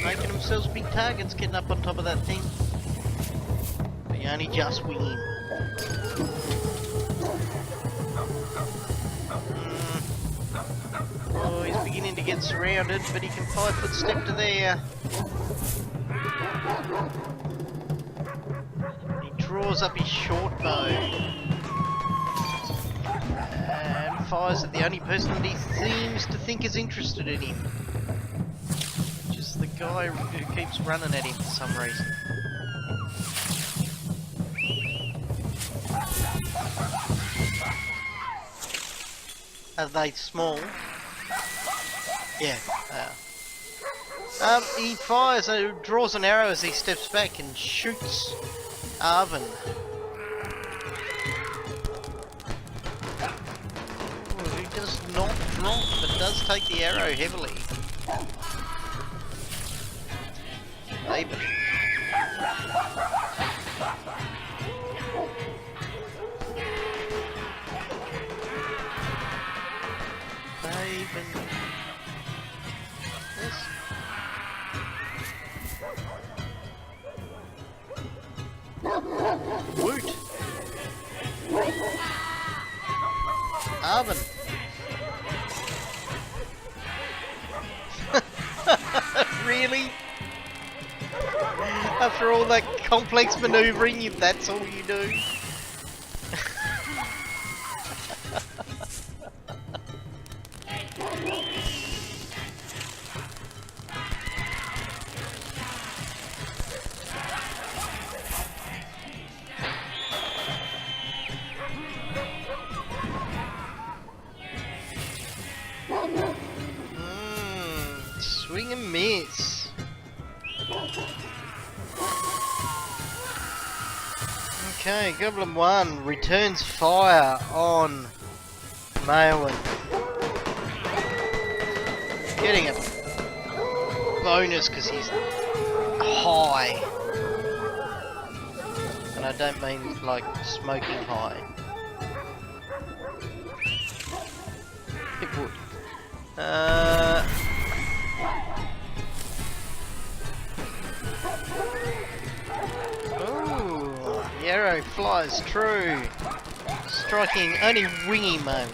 Making themselves big targets getting up on top of that thing. But you only just wing him. Oh, he's beginning to get surrounded, but he can 5-foot step to there. He draws up his short bow. And fires at the only person that he seems to think is interested in him. The guy who keeps running at him for some reason. Are they small? Yeah, they are. He fires, draws an arrow as he steps back and shoots Arvin. Ooh, he does not drop, but does take the arrow heavily. starving. Really? After all that complex manoeuvring, if that's all you do? Swing and miss. Okay, Goblin 1 returns fire on Maelin. Getting a bonus because he's high. And I don't mean like smoking high. It would. Oh, the arrow flies true, striking only wingy moment.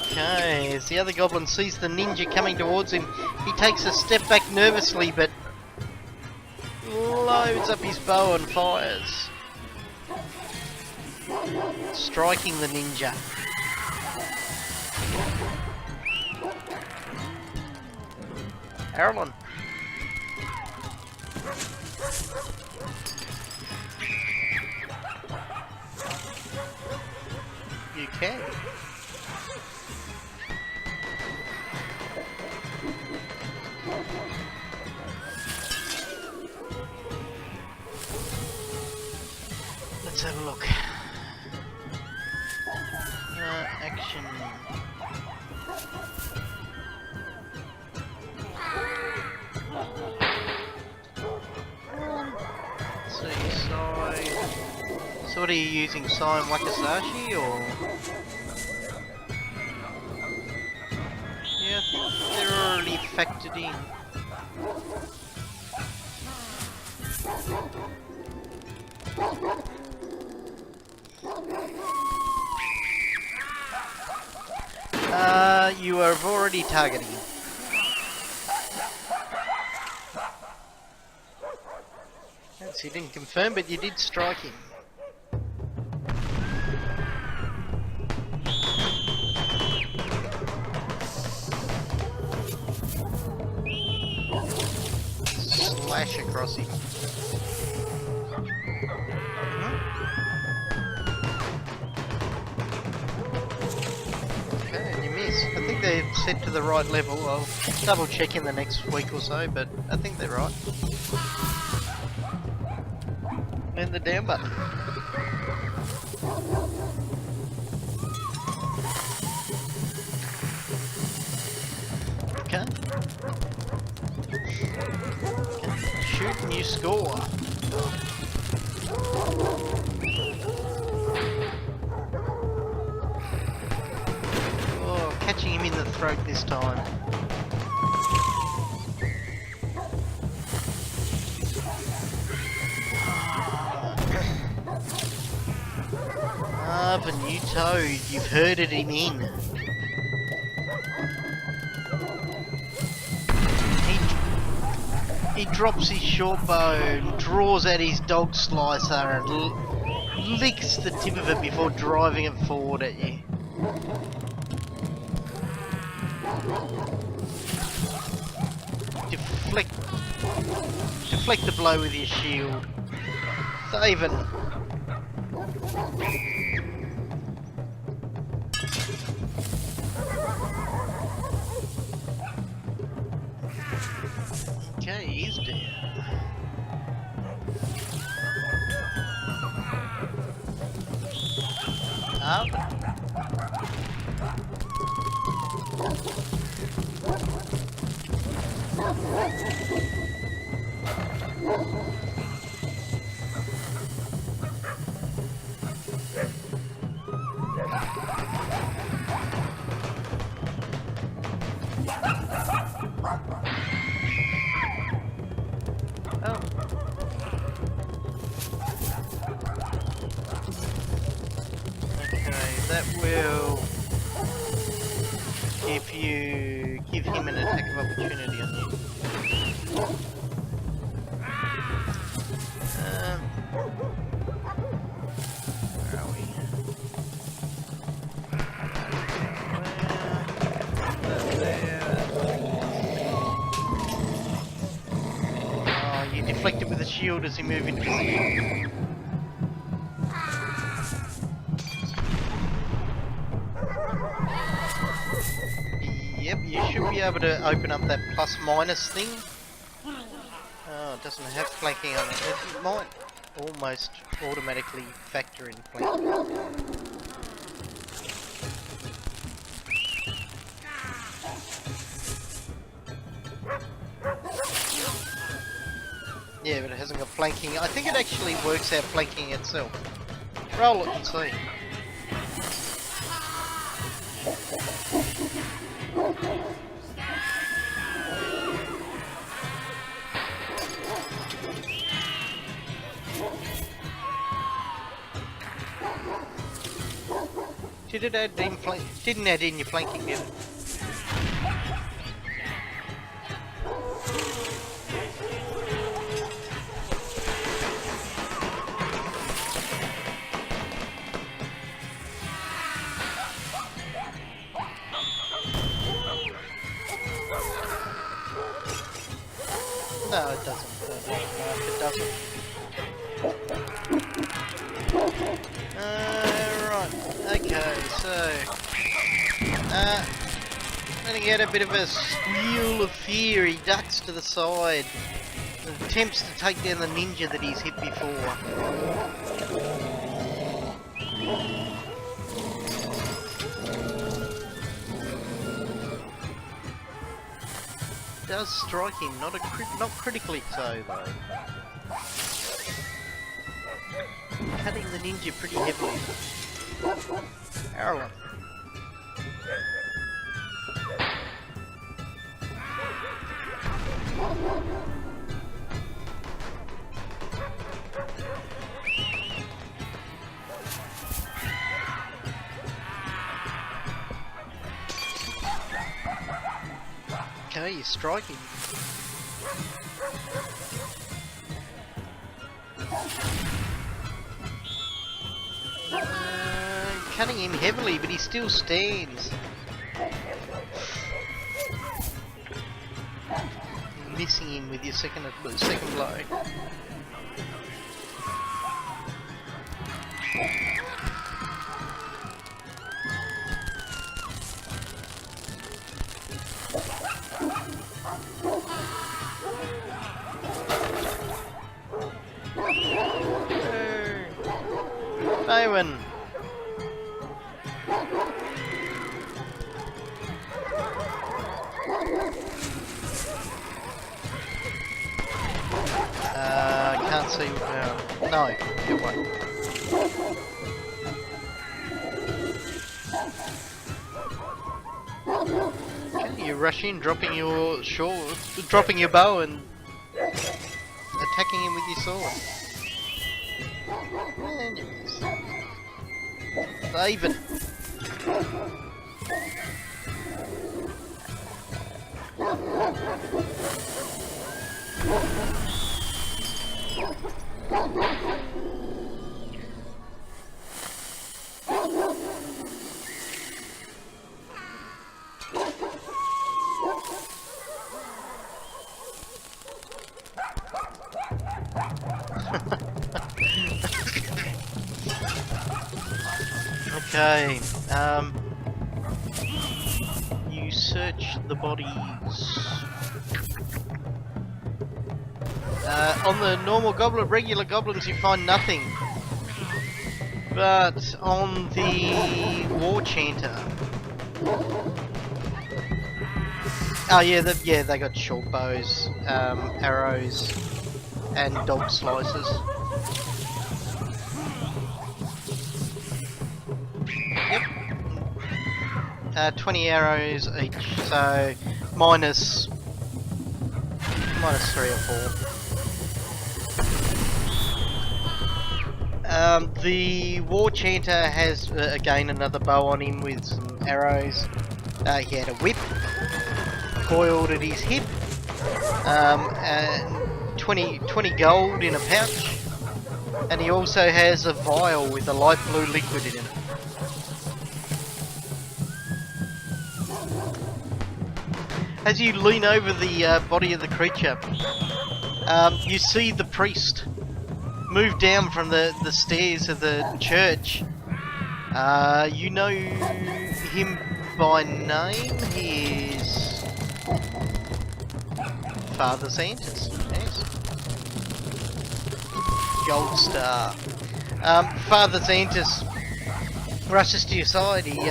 Okay, as the other goblin sees the ninja coming towards him, he takes a step back nervously, but loads up his bow and fires, striking the ninja. Arlen. You can. Let's have a look. Action. So what are you using, Sai and Wakasashi, or? Yeah, they're already factored in. You are already targeting. Yes, you didn't confirm, but you did strike him. Slash across him. Okay, and you miss. I think they're set to the right level. I'll double check in the next week or so, but I think they're right. And the down button. Okay. Shoot and you score. Oh, catching him in the throat this time. Ah, the new toad, you've herded him in. He drops his short bow, draws out his dog slicer and licks the tip of it before driving it forward at you. Deflect the blow with your shield. Saving. Okay, he's dead. Up. that will give him an attack of opportunity on you. Where are we? Oh, you deflect it with a shield as you move into position. Yep, you should be able to open up that plus minus thing. Oh, it doesn't have flanking on it. It might almost automatically factor in flanking. Yeah, but it hasn't got flanking. I think it actually works out flanking itself. Roll it and see. Did it add in didn't add in your flanking, did it? No, it doesn't. No, it doesn't. Right. Okay, so letting out a bit of a squeal of fear, he ducks to the side and attempts to take down the ninja that he's hit before. Does strike him, not critically so though. Cutting the ninja pretty heavily. Arrow. Okay, you're striking. Cutting him heavily, but he still stands. Missing him with your second blow. Owen. Can't see. No, it won't. Okay, you rush in, dropping your bow and attacking him with your sword. And you miss. Even. Okay, you search the bodies. On the normal regular goblins you find nothing. But on the war chanter... Oh yeah, they got short bows, arrows, and dog slices. 20 arrows each, so minus 3 or 4. The war chanter has again another bow on him with some arrows. He had a whip coiled at his hip, and 20 gold in a pouch, and he also has a vial with a light blue liquid in it. As you lean over the body of the creature, you see the priest move down from the stairs of the church. You know him by name. He is Father Santis. Yes. Gold Star. Father Santis rushes to your side. He,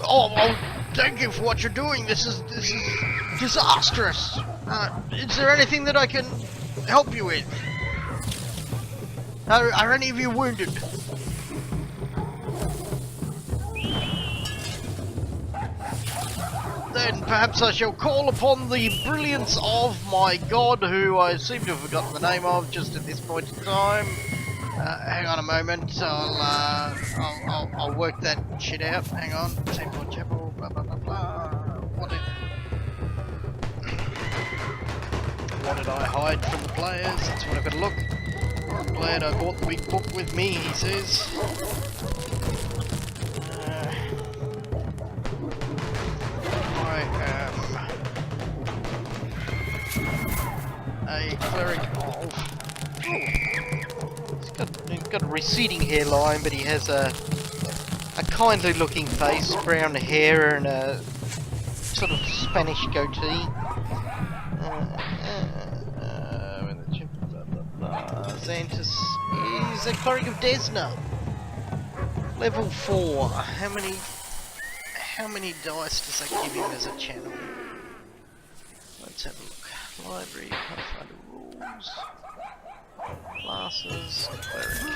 oh, thank you for what you're doing. This is disastrous. Is there anything that I can help you with? Are any of you wounded? Then perhaps I shall call upon the brilliance of my god, who I seem to have forgotten the name of just at this point in time. Hang on a moment, I'll work that shit out. Hang on, Temple Chapel, blah blah blah blah. What did I hide from the players? That's what I've got to look. I'm glad I brought the big book with me, he says. I am a cleric of... He's got a receding hairline, but he has a kindly looking face, brown hair and a sort of Spanish goatee. Xantus is a cleric of Desna. Level 4. How many dice does that give him as a channel? Let's have a look. Library, Pathfinder rules. Classes, cleric.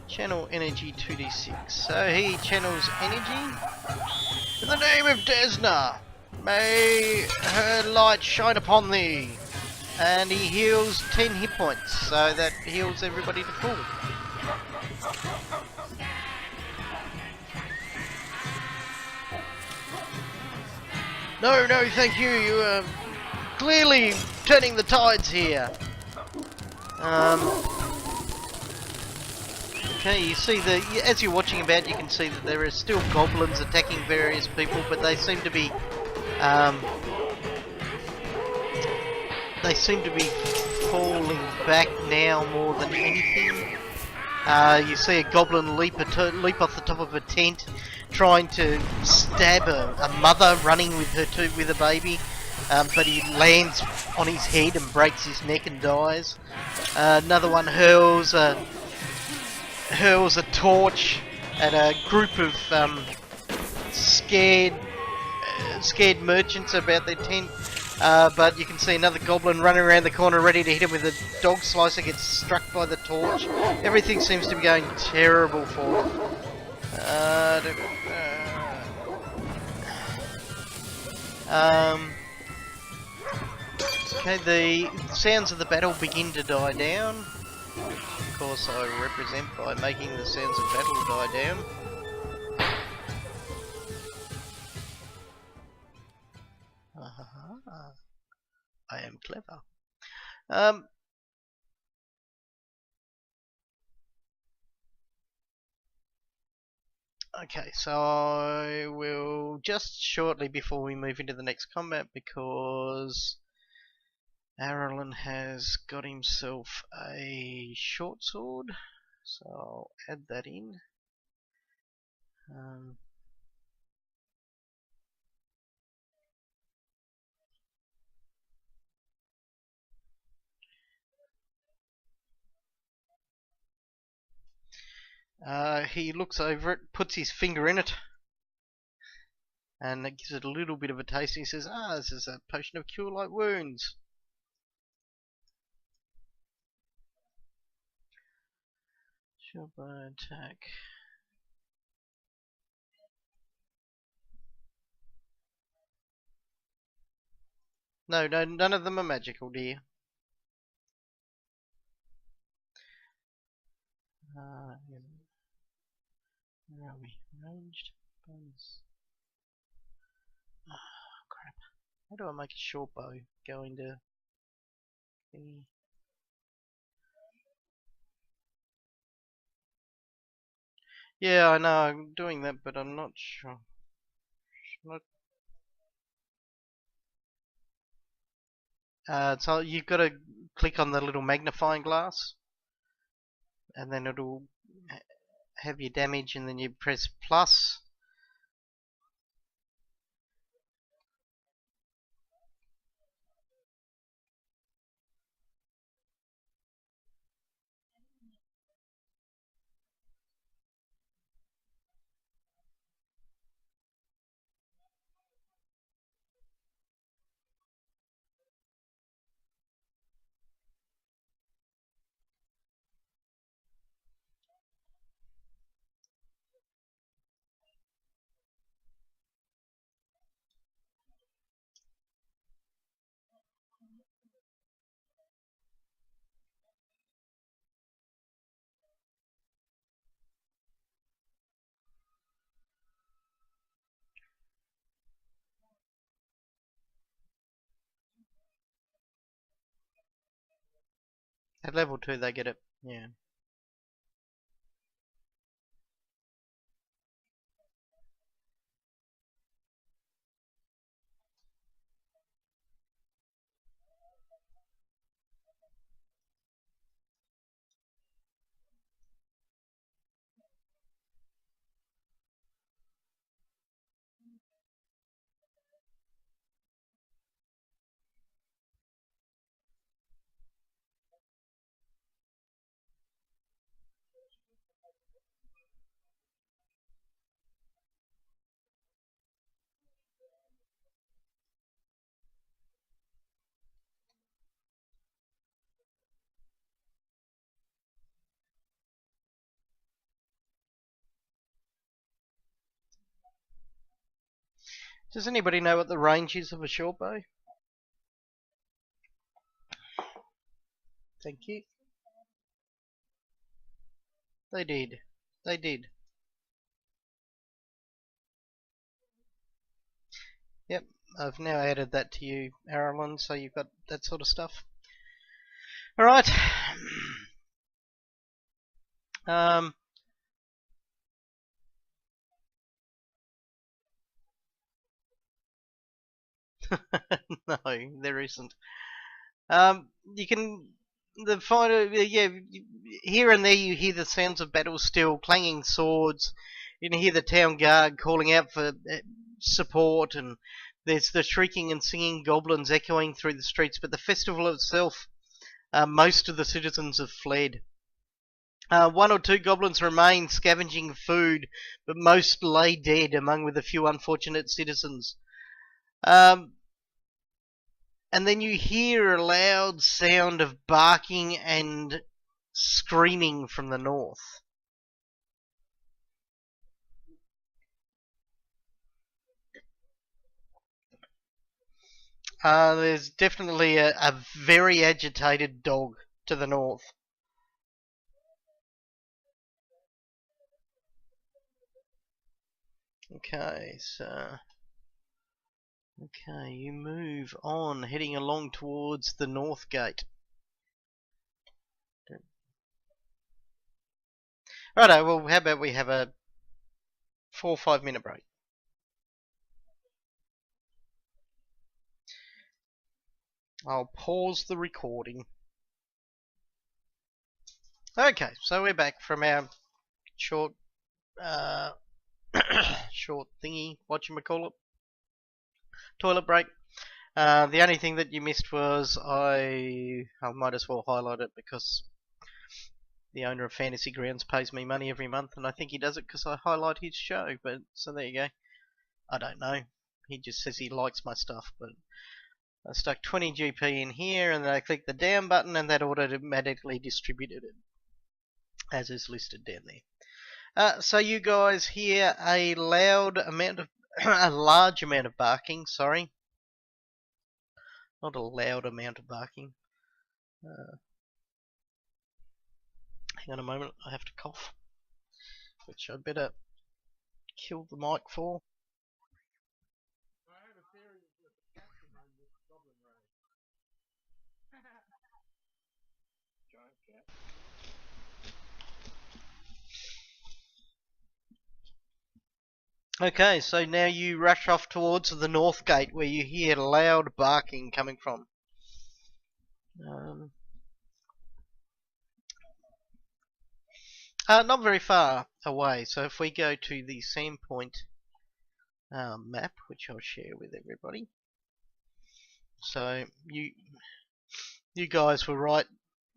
Channel energy 2d6. So he channels energy. In the name of Desna, may her light shine upon thee. And he heals 10 hit points, so that heals everybody to full. No, thank you. You are clearly turning the tides here. Okay, you see as you're watching about, you can see that there are still goblins attacking various people, but they seem to be falling back now more than anything. You see a goblin leap off the top of a tent, trying to stab a mother running with a baby, but he lands on his head and breaks his neck and dies. Another one hurls a torch at a group of scared merchants about their tent. But you can see another goblin running around the corner ready to hit him with a dog slicer, gets struck by the torch. Everything seems to be going terrible for him. Okay, the sounds of the battle begin to die down. Of course I represent by making the sounds of battle die down. I am clever. Okay, so I will just shortly before we move into the next combat, because Arlen has got himself a short sword, so I'll add that in. He looks over it, puts his finger in it, and it gives it a little bit of a taste. He says, this is a potion of cure light wounds. Shield by attack. No, none of them are magical, dear. Where are we? Ranged bonus. Oh, crap. How do I make a short bow go into thingy? Yeah, I know, I'm doing that, but I'm not sure. So you've got to click on the little magnifying glass, and then it'll have your damage, and then you press plus. At level 2 they get it, yeah. Does anybody know what the range is of a short bow? Thank you. They did. They did. Yep, I've now added that to you, Aralyn, so you've got that sort of stuff. Alright. No, there isn't. You can yeah, here and there you hear the sounds of battle steel, clanging swords. You can hear the town guard calling out for support, and there's the shrieking and singing goblins echoing through the streets. But the festival itself, most of the citizens have fled. One or two goblins remain scavenging food, but most lay dead, among with a few unfortunate citizens. And then you hear a loud sound of barking and screaming from the north. There's definitely a very agitated dog to the north. Okay, so... Okay, you move on, heading along towards the north gate. Righto, well, how about we have a 4 or 5 minute break? I'll pause the recording. Okay, so we're back from our short, short thingy, whatchamacallit, toilet break. The only thing that you missed was I might as well highlight it because the owner of Fantasy Grounds pays me money every month, and I think he does it because I highlight his show. But so there you go. I don't know. He just says he likes my stuff, but I stuck 20 GP in here, and then I clicked the down button, and that automatically distributed it as is listed down there. So you guys hear a loud amount of, a large amount of barking. Sorry, not a loud amount of barking. Hang on a moment, I have to cough, which I'd better kill the mic for. Okay, so now you rush off towards the north gate where you hear loud barking coming from. Not very far away, so if we go to the Sandpoint map, which I'll share with everybody. So you guys were right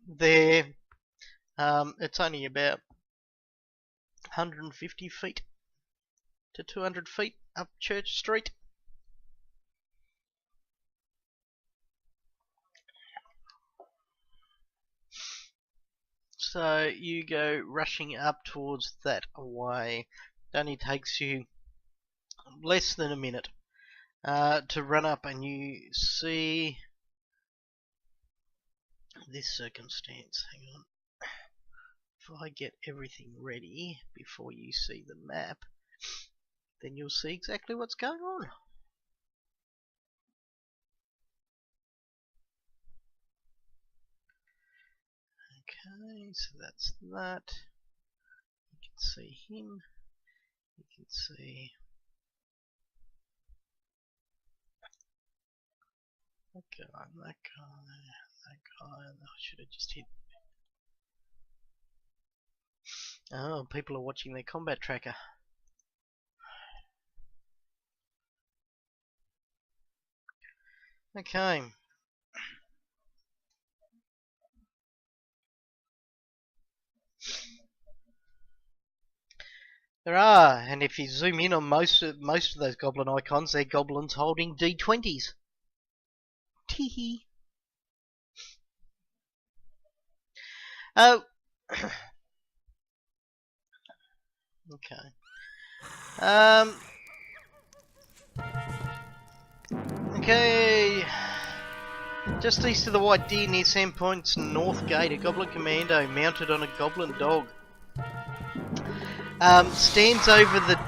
there. It's only about 150 feet to 200 feet up Church Street. So you go rushing up towards that way. It only takes you less than a minute to run up, and you see this circumstance. Hang on. If I get everything ready before you see the map, then you'll see exactly what's going on. Okay, so that's that. You can see him. You can see that guy, that guy, that guy. I should have just hit. Oh, people are watching their combat tracker. Okay. There are, and if you zoom in on most of those goblin icons, they're goblins holding D20s. Teehee. Oh. Okay. Okay. Just east of the White Deer near Sandpoint's north gate, a goblin commando mounted on a goblin dog stands over the.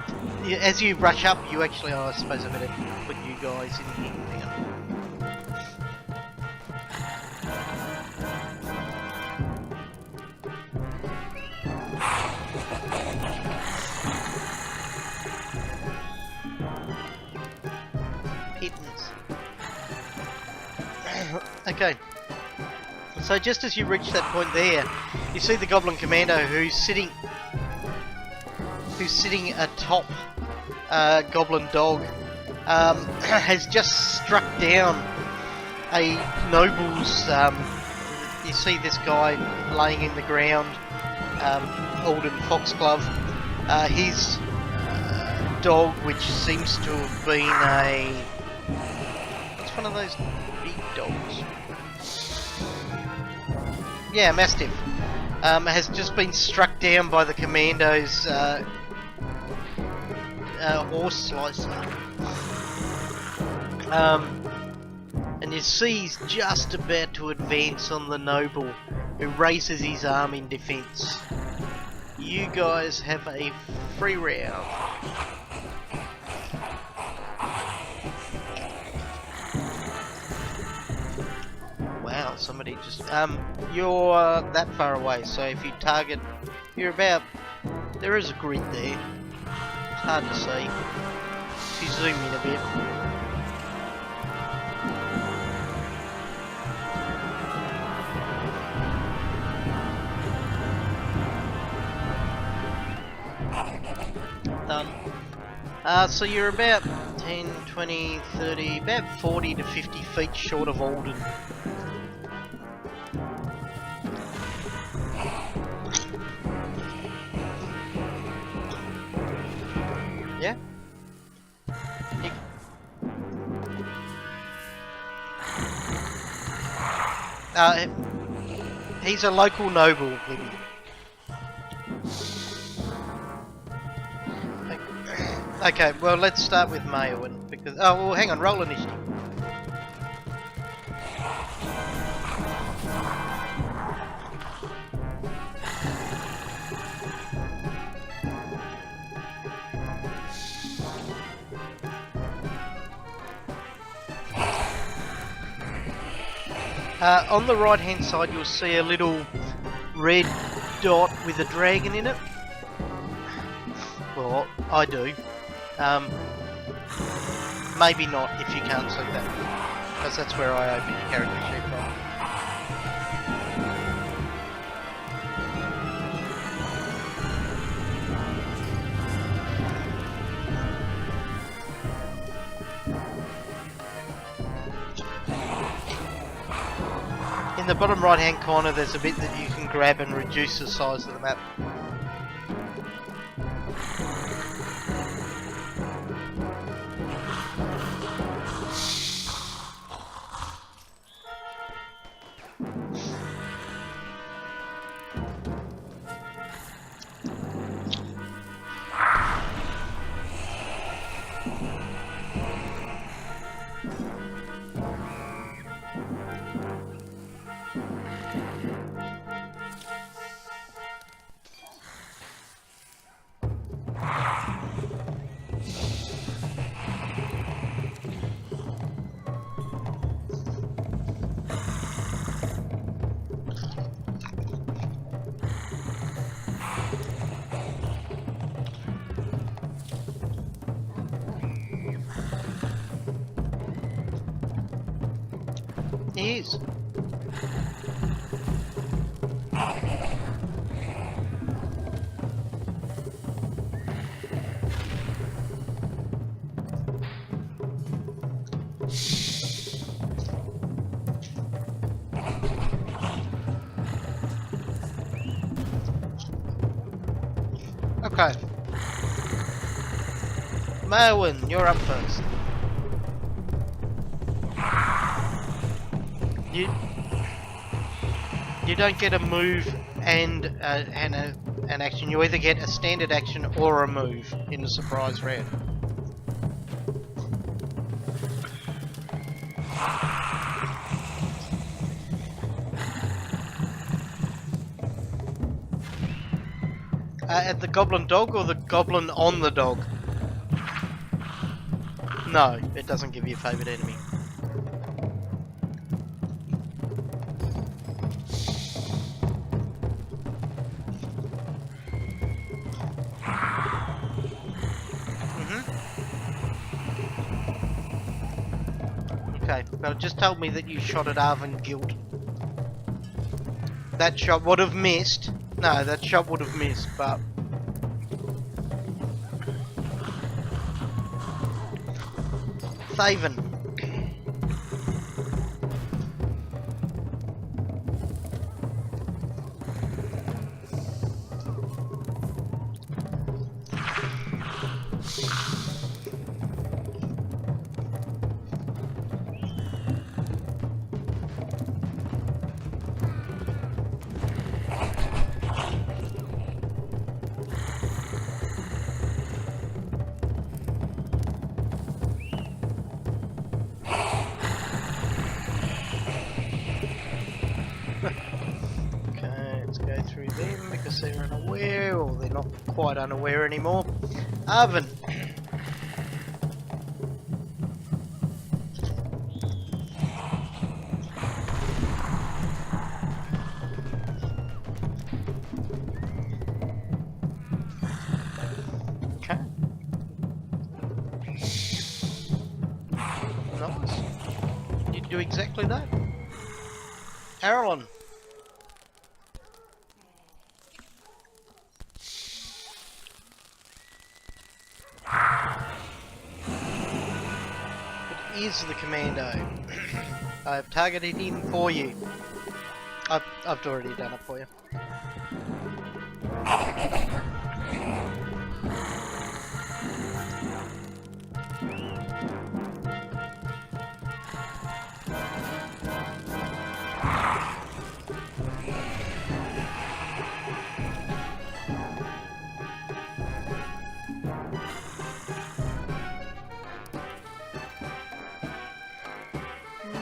As you rush up, you actually. Oh, I suppose I better put you guys in here. Hang on. Okay, so just as you reach that point there, you see the Goblin Commando who's sitting atop Goblin Dog, has just struck down a noble's. You see this guy laying in the ground, Alden Foxglove. His dog, which seems to have been a. What's one of those big dogs? Yeah, Mastiff. Has just been struck down by the Commando's horse slicer. And you see he's just about to advance on the noble, who raises his arm in defense. You guys have a free round. Wow, somebody just you're that far away, so if you target, you're about, there is a grid there, it's hard to see if you zoom in a bit. Done. So you're about 10, 20, 30, about 40 to 50 feet short of Alden. Yeah? He's a local noble. Okay, well let's start with Mayowen because well hang on, roll initiative. On the right hand side you'll see a little red dot with a dragon in it. Well, I do. Maybe not if you can't see that, because that's where I open your character sheet from. In the bottom right hand corner there's a bit that you can grab and reduce the size of the map. He is. Okay. Merwin, you're up first. You don't get a move and an action. You either get a standard action or a move in the surprise round. At the goblin dog or the goblin on the dog? No, it doesn't give you a favourite enemy. Okay, but it just told me that you shot at Arvin Guilt. That shot would have missed. No, that shot would have missed, but... Thaven. Through them because they're unaware, or they're not quite unaware anymore. Arvin. Okay. Nice. You do exactly that. Arlen. Is the commando. I've targeted him for you. I've already done it for you.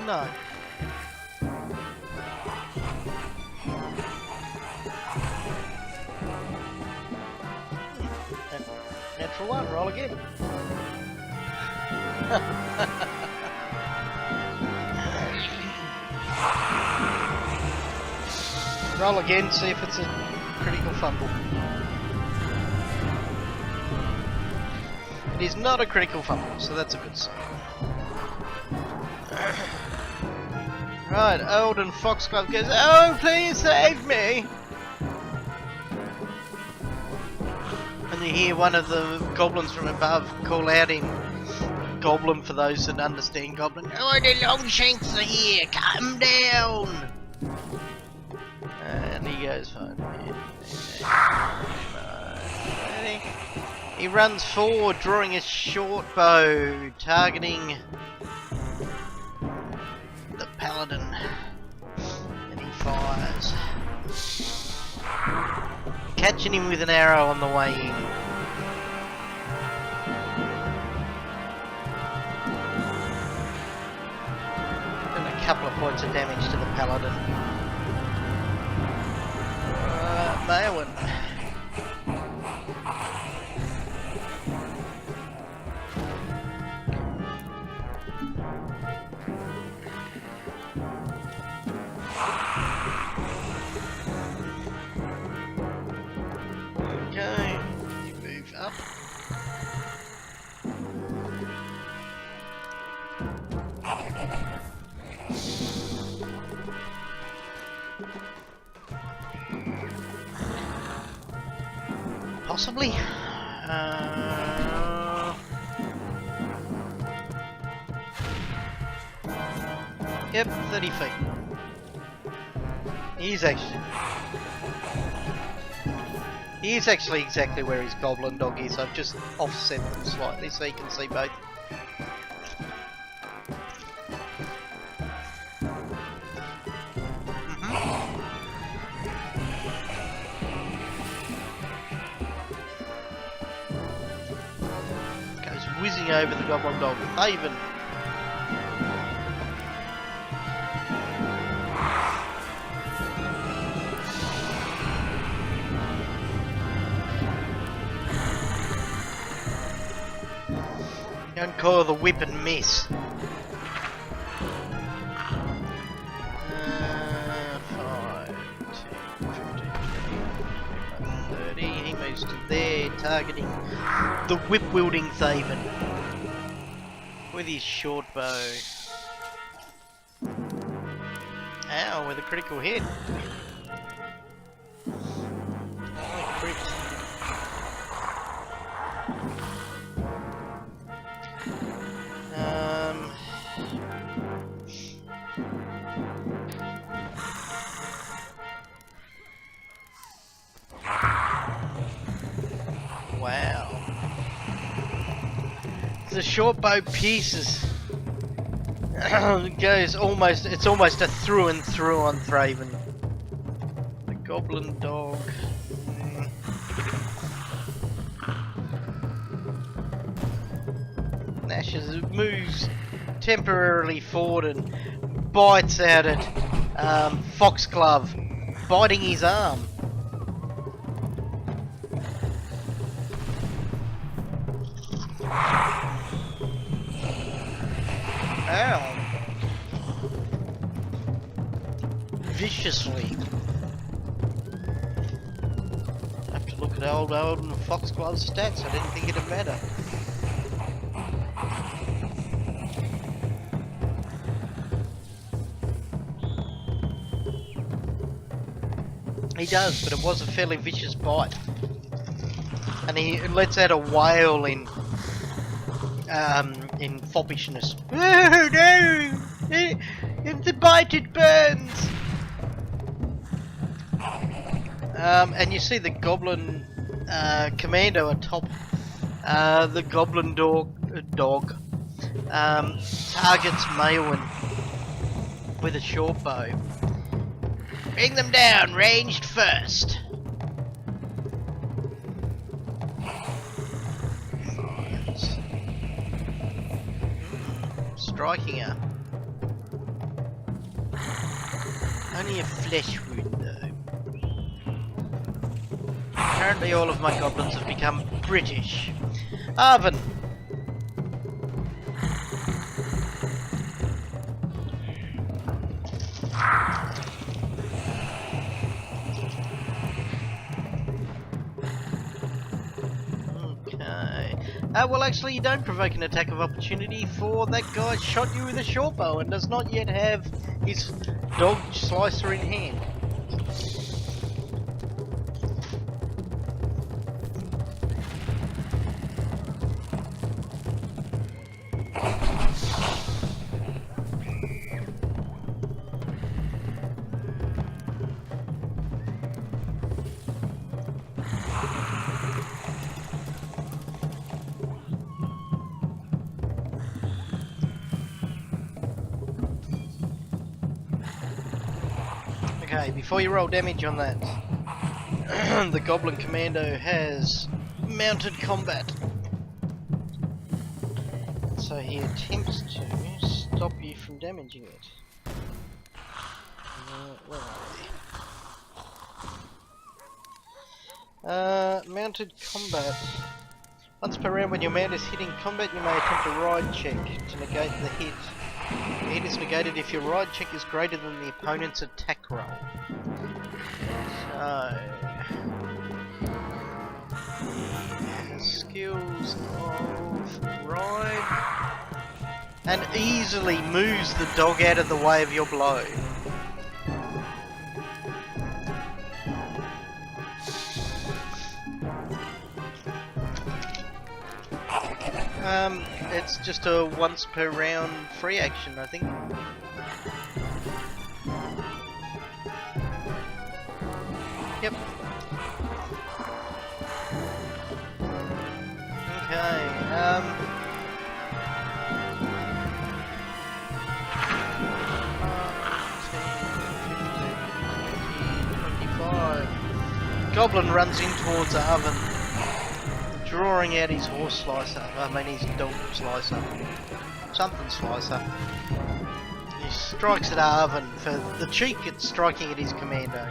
No. Natural one, roll again. Roll again, see if it's a critical fumble. It is not a critical fumble, so that's a good sign. Right, Old and Foxglove goes, "Oh, please save me!" And you hear one of the goblins from above call out in Goblin, for those that understand Goblin. "Oh, the Longshanks are here! Cut 'em down!" And he goes, "Fine." He runs forward, drawing a short bow, targeting the Paladin. And he fires, catching him with an arrow on the way in. Couple of points of damage to the Paladin. Maelwyn. Okay, you move up. Possibly. Yep, 30 feet. He's actually exactly where his goblin dog is. I've just offset them slightly so you can see both. Whizzing over the goblin dog. Haven. Don't call the whip and miss. 5, 10, 15, 20, 30. He moves to there, targeting the whip-wielding Thaven with his short bow. Ow, with a critical hit. Oh, crit. Wow. The short bow pierces. It's almost a through and through on Thraven. The goblin dog. Nashes moves temporarily forward and bites out at Foxglove, biting his arm. Ow. Viciously. I have to look at old and Foxglove's stats. I didn't think it'd matter. He does, but it was a fairly vicious bite. And he lets out a wail in foppishness. Oh no! The bite, it burns! And you see the goblin commando atop the goblin dog targets Maelwyn with a short bow. Bring them down, ranged first. Striking her. Only a flesh wound though. Apparently all of my goblins have become British. Arvin. Well, actually, you don't provoke an attack of opportunity, for that guy shot you with a short bow and does not yet have his dog slicer in hand. Okay, before you roll damage on that, the Goblin Commando has mounted combat. So he attempts to stop you from damaging it. Where are we? Mounted combat. Once per round when your mount is hitting combat, you may attempt a ride check to negate the hit. The hit is negated if your ride check is greater than the opponent's attack roll. So, skills of ride, and easily moves the dog out of the way of your blow. It's just a once per round free action, I think. Yep. Okay, 25. Goblin runs in towards Arvin, drawing out his horse slicer. I mean his dog slicer. Something slicer. He strikes at Arvin for the cheek it's striking at his commando.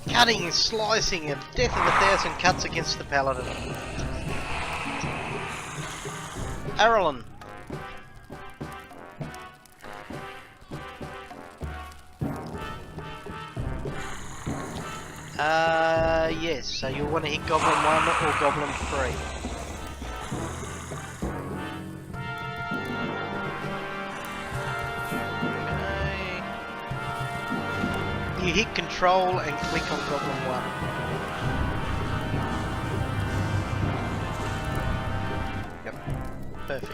Cutting, slicing, and death of 1,000 cuts against the paladin. Arlen. Yes, so you'll want to hit Goblin 1 or Goblin 3. Okay. You hit Control and click on Goblin 1. Yep, perfect.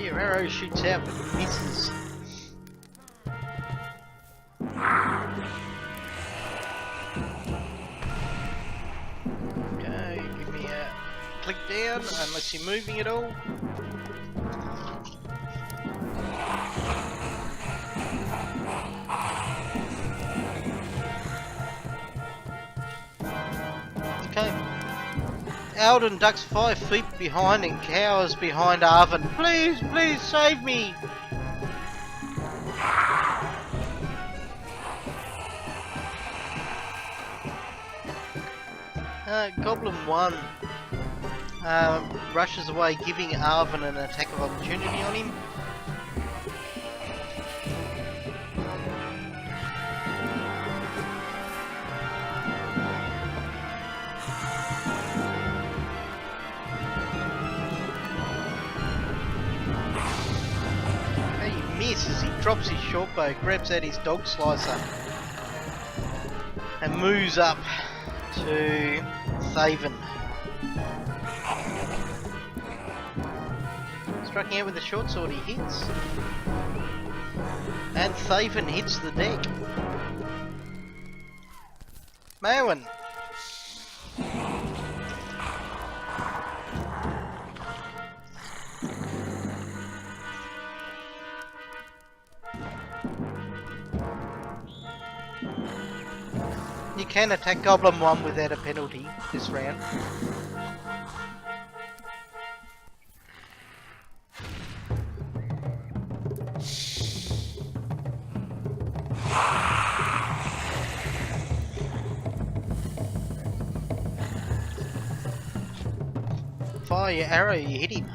Your arrow shoots out but misses. Okay, give me a click down unless you're moving at all. Okay. Alden ducks 5 feet behind and cowers behind Arvin. Please, please save me! Goblin 1 rushes away, giving Arvin an attack of opportunity on him. Misses, he drops his short bow, grabs out his dog slicer and moves up to Thaven. Striking out with a short sword, he hits. And Thaven hits the deck. Mowen. You can attack Goblin 1 without a penalty this round. your arrow, you hit him.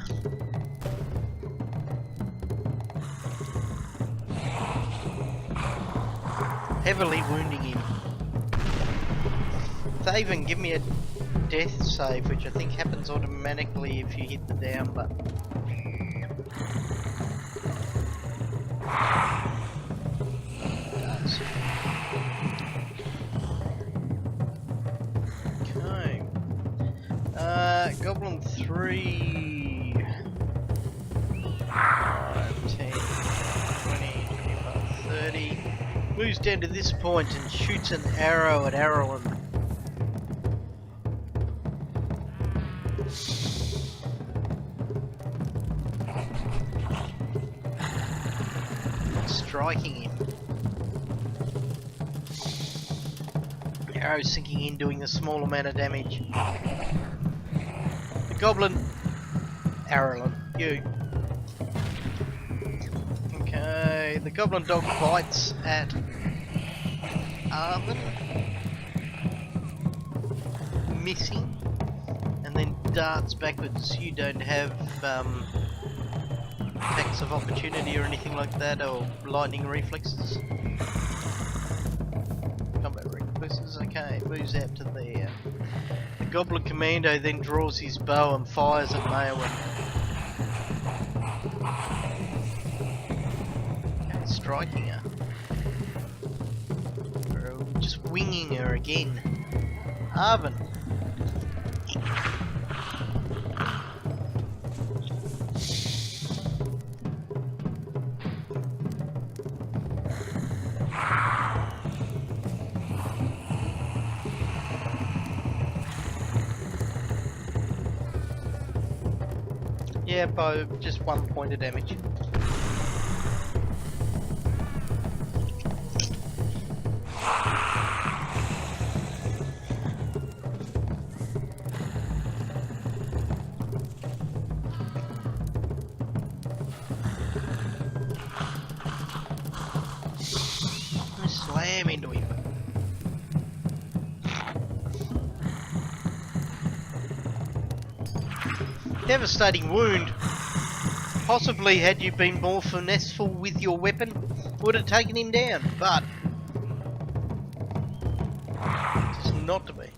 Heavily wounding him. They even give me a death save, which I think happens automatically if you hit the down button. Okay. Goblin 3. 5, 10, 20, 25, 30. Moves down to this point and shoots an arrow at Arlen. Striking him. Arrow sinking in, doing a small amount of damage. The goblin, Arlen, you. Okay, the goblin dog bites at Arlen, missing, and then darts backwards. You don't have attacks of opportunity or anything like that, or lightning reflexes. Combat reflexes, okay, moves out to there. The goblin commando then draws his bow and fires at Maewyn. Okay, striking her. Or just winging her again. Arven. Yeah, bow, just 1 point of damage. Slam into him. Devastating wound. Possibly, had you been more finesseful with your weapon, would have taken him down, but it's not to be.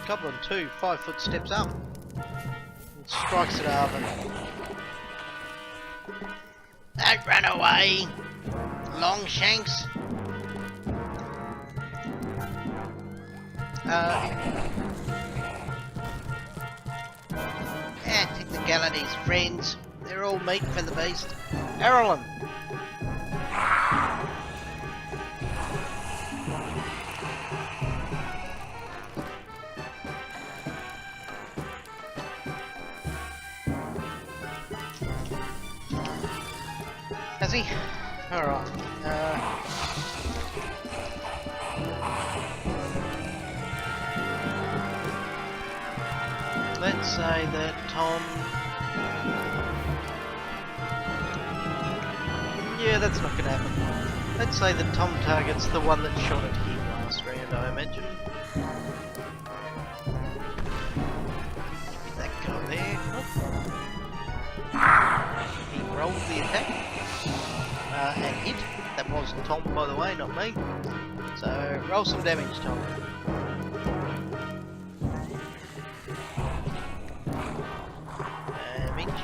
Goblin 2, 5 foot steps up and strikes at Arven. Don't run away, Longshanks. Take the Gallady's friends. They're all meat for the beast. Arlen. Has he? Alright. Let's say that Tom... Yeah, that's not going to happen. Let's say that Tom targets the one that shot at him last round, I imagine. That guy there. Oh. He rolled the attack. And hit. That was Tom, by the way, not me. So, roll some damage, Tom. Damage.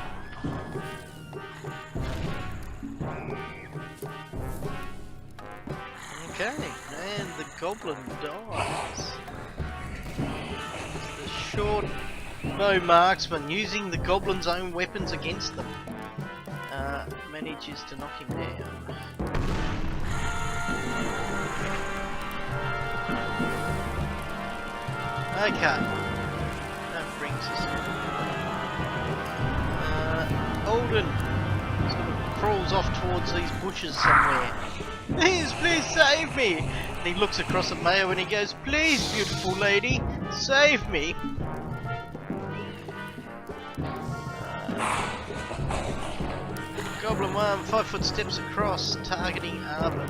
Okay, and the goblin dies. The short bow marksman, using the goblin's own weapons against them, manages to knock him down. Okay, that brings us Alden sort of crawls off towards these bushes somewhere. Please save me! And he looks across at Mayo and he goes, please, beautiful lady, save me! Goblin 1, 5 foot steps across, targeting Arvin.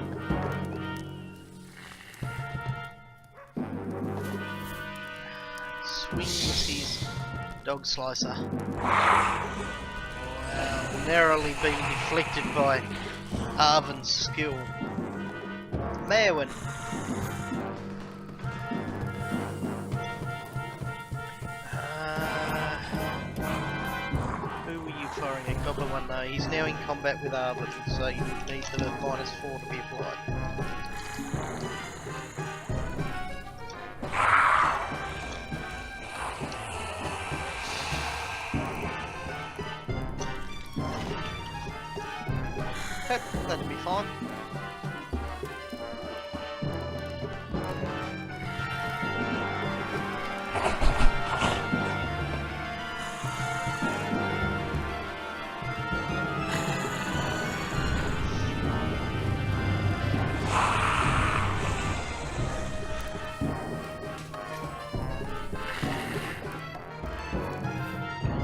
Swings his dog slicer. Wow, narrowly being deflected by Arvin's skill. Merwin. Who were you firing at? Goblin 1? No, he's now in combat with Arvin, so you need the -4 to be applied. Okay, that'll be fine.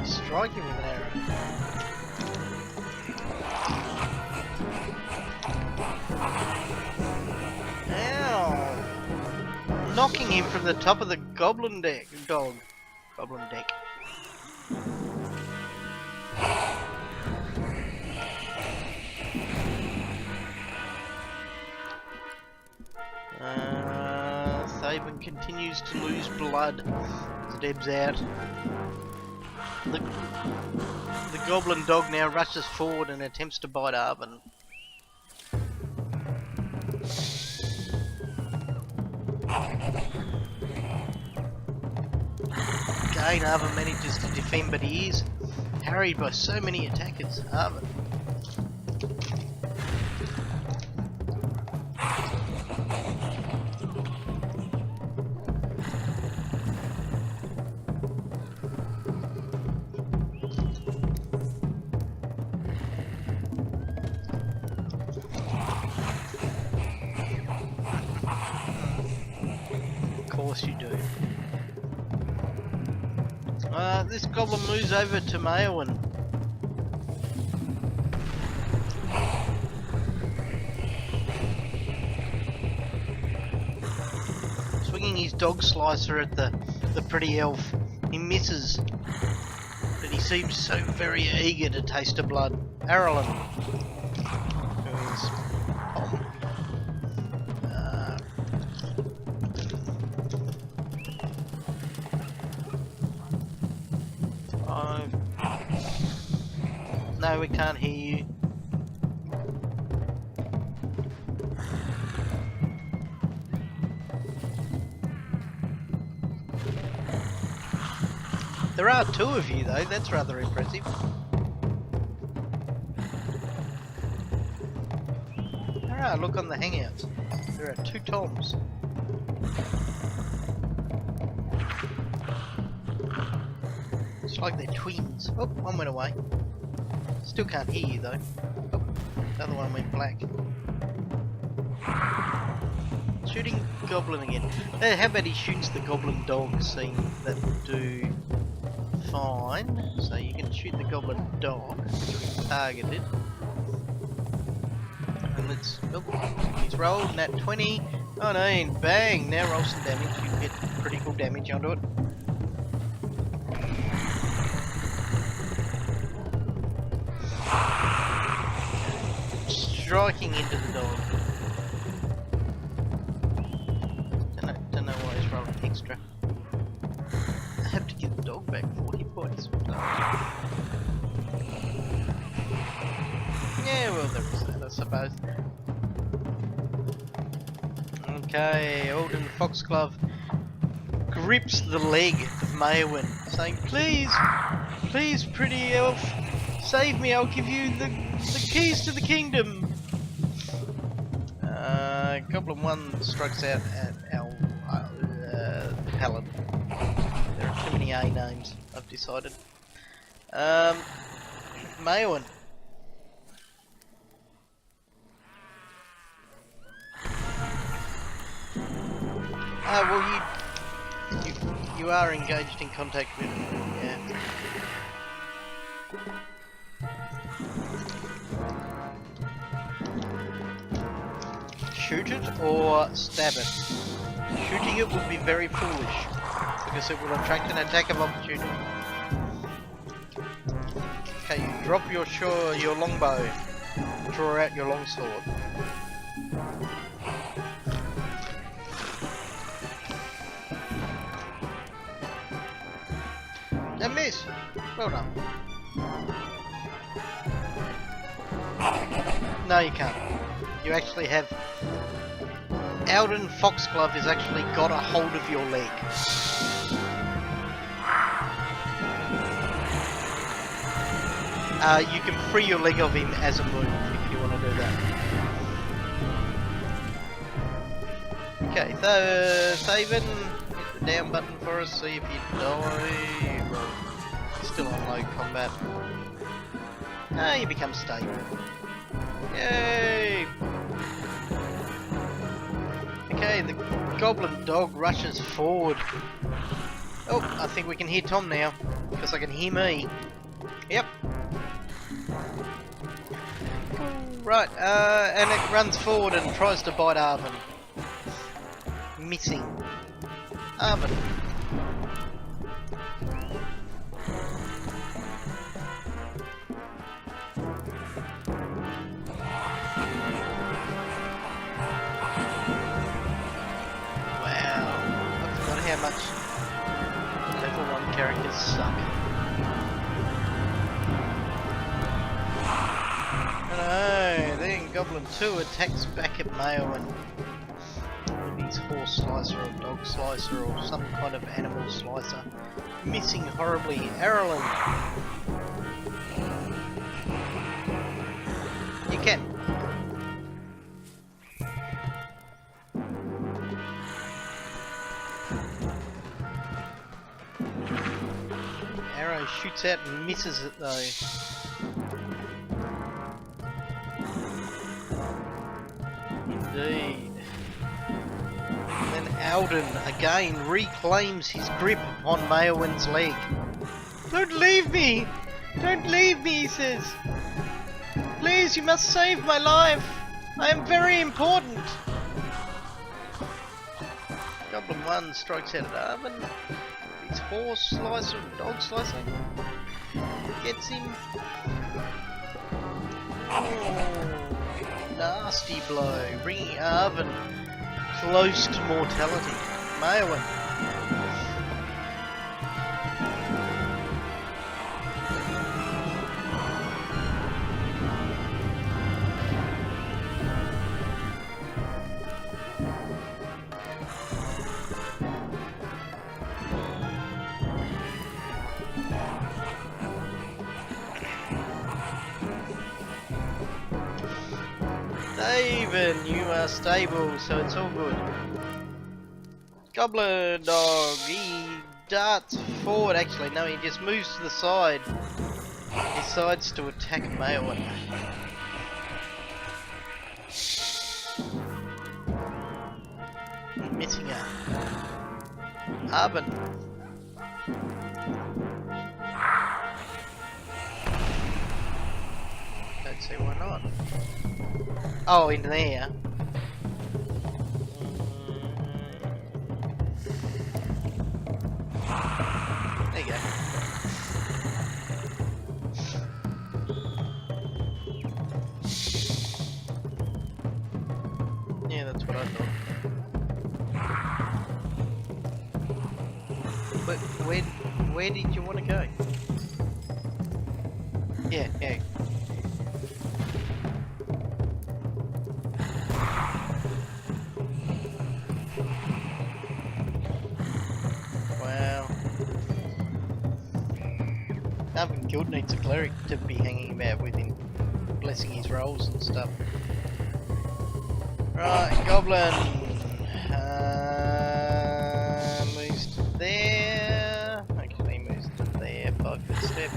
Strike him with an arrow. Ow! Knocking him from the top of the goblin deck. Goblin deck. Saban continues to lose blood as Deb's out. The goblin dog now rushes forward and attempts to bite Arvin. Again, Arvin manages to defend, but he is harried by so many attackers. Arvin. Of course you do. This goblin moves over to Maelwyn. Swinging his dog slicer at the pretty elf. He misses, but he seems so very eager to taste the blood. Aralyn. No, we can't hear you. There are 2 of you though, that's rather impressive. Alright, look on the hangouts. There are 2 Toms. It's like they're twins. Oh, one went away. Still can't hear you though. Oh, the other one went black. Shooting goblin again. How about he shoots the goblin dog, seeing that will do fine. So you can shoot the goblin dog, targeted. And let's, oh, he's rolled, nat 20. Oh no, and bang, now roll some damage, you can get critical damage onto it. Striking into the dog. Don't know why he's rolling extra. I have to give the dog back 40 points. Yeah, well there is that, I suppose. Okay, Alden Foxglove grips the leg of Maelwyn, saying, "Please, please, pretty elf, save me, I'll give you the keys to the kingdom." Goblin 1 strikes out at our Paladin. There are too many A names, I've decided. Maelwyn. Well you are engaged in contact with him, yeah. shoot it or stab it. Shooting it would be very foolish because it will attract an attack of opportunity. Okay, you drop your longbow. Draw out your longsword. And miss. Well done. No, you can't. You actually have... Alden Foxglove has actually got a hold of your leg. You can free your leg of him as a move if you want to do that. Okay, so Saban, hit the down button for us, see if you die. Well, still on low combat. Ah, you become stable. Yay! Okay, the goblin dog rushes forward. Oh, I think we can hear Tom now, because I can hear me. Yep. Right, and it runs forward and tries to bite Arvin. Missing. Arvin. How much level 1 characters suck. No, then Goblin 2 attacks back at Mayowen. He's horse slicer or dog slicer or some kind of animal slicer. Missing horribly. Arlen. You can. Arrow shoots out and misses it though. Indeed. And then Alden again reclaims his grip on Mayowen's leg. Don't leave me! Don't leave me, he says. Please, you must save my life. I am very important. Goblin 1 strikes out at Arvin. His horse slicer and dog slicer gets him. Oh, nasty blow, bringing Arvin close to mortality. Mayowen. David, you are stable, so it's all good. Goblin dog, he darts forward. Actually, no, he just moves to the side. He decides to attack Mayowen. Missing her. Arvin. Don't see why not. Oh, in there. There you go. Yeah, that's what I thought. But where did you want to go? Yeah. Arvin Guild needs a cleric to be hanging about with him, blessing his rolls and stuff. Right, Goblin moves to there. Actually, moves to there, 5 foot step,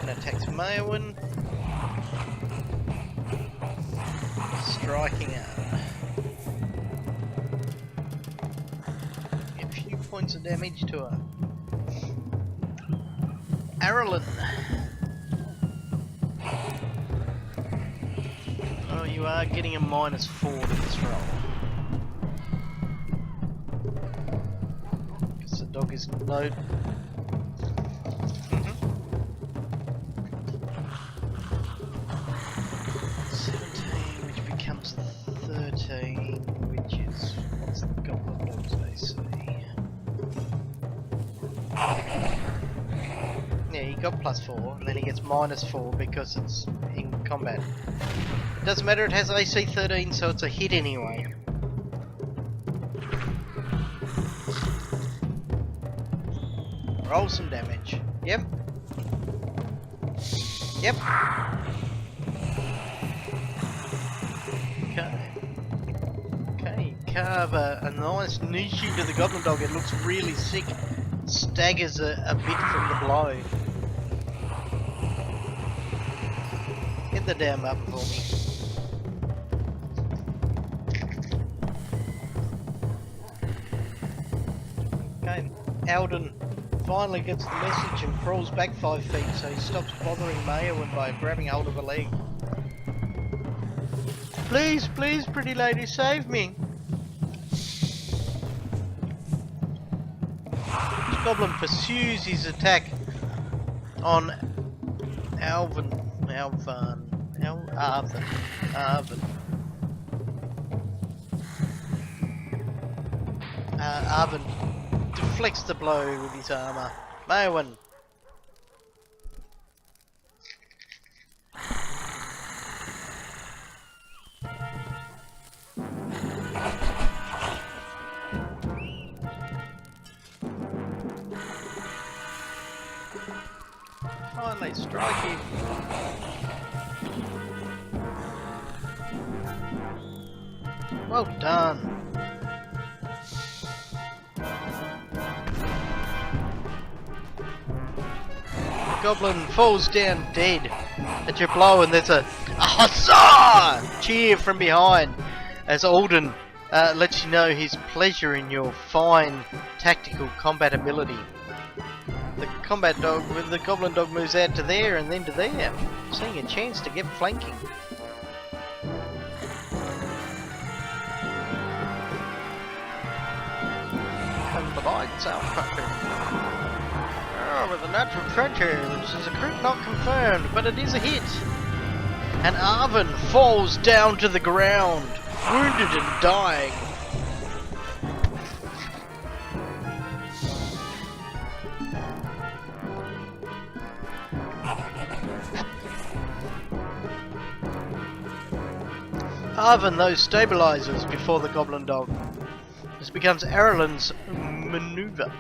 and attacks Mayowen, striking her. A few points of damage to her. Arlen. Oh, you You are getting a -4 to this roll. Because the dog is no. 17, which becomes 13, which is what's the goblin dog's AC? Yeah, he got +4, and then he gets -4 because it's in combat. It doesn't matter, it has AC 13, so it's a hit anyway. Roll some damage. Yep. Yep. Okay, carve a nice niche into the goblin dog. It looks really sick. Staggers a bit from the blow. Hit the damn button for me. Okay, Alden finally gets the message and crawls back 5 feet, so he stops bothering Mayowen by grabbing hold of her leg. Please, please, pretty lady, save me! This goblin pursues his attack on Arvin. Arvin deflects the blow with his armour. Mayowen. Finally strike him. Well done. The goblin falls down dead at your blow, and there's a huzzah cheer from behind as Alden lets you know his pleasure in your fine tactical combat ability. The goblin dog moves out to there and then to there, seeing a chance to get flanking. And the lights out puppy. Oh, with a natural 20, this is a crit not confirmed, but it is a hit. And Arvin falls down to the ground, wounded and dying. Arvin, those stabilizers before the goblin dog. This becomes Aralin's maneuver.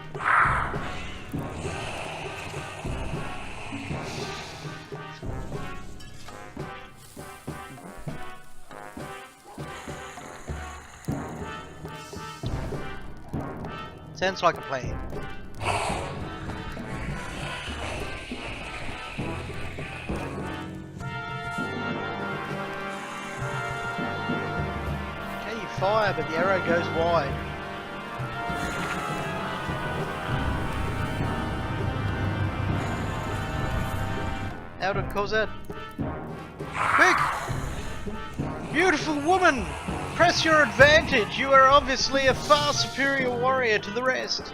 Sounds like a plan. Fire, but the arrow goes wide. Alden calls out, "Quick! Beautiful woman! Press your advantage! You are obviously a far superior warrior to the rest."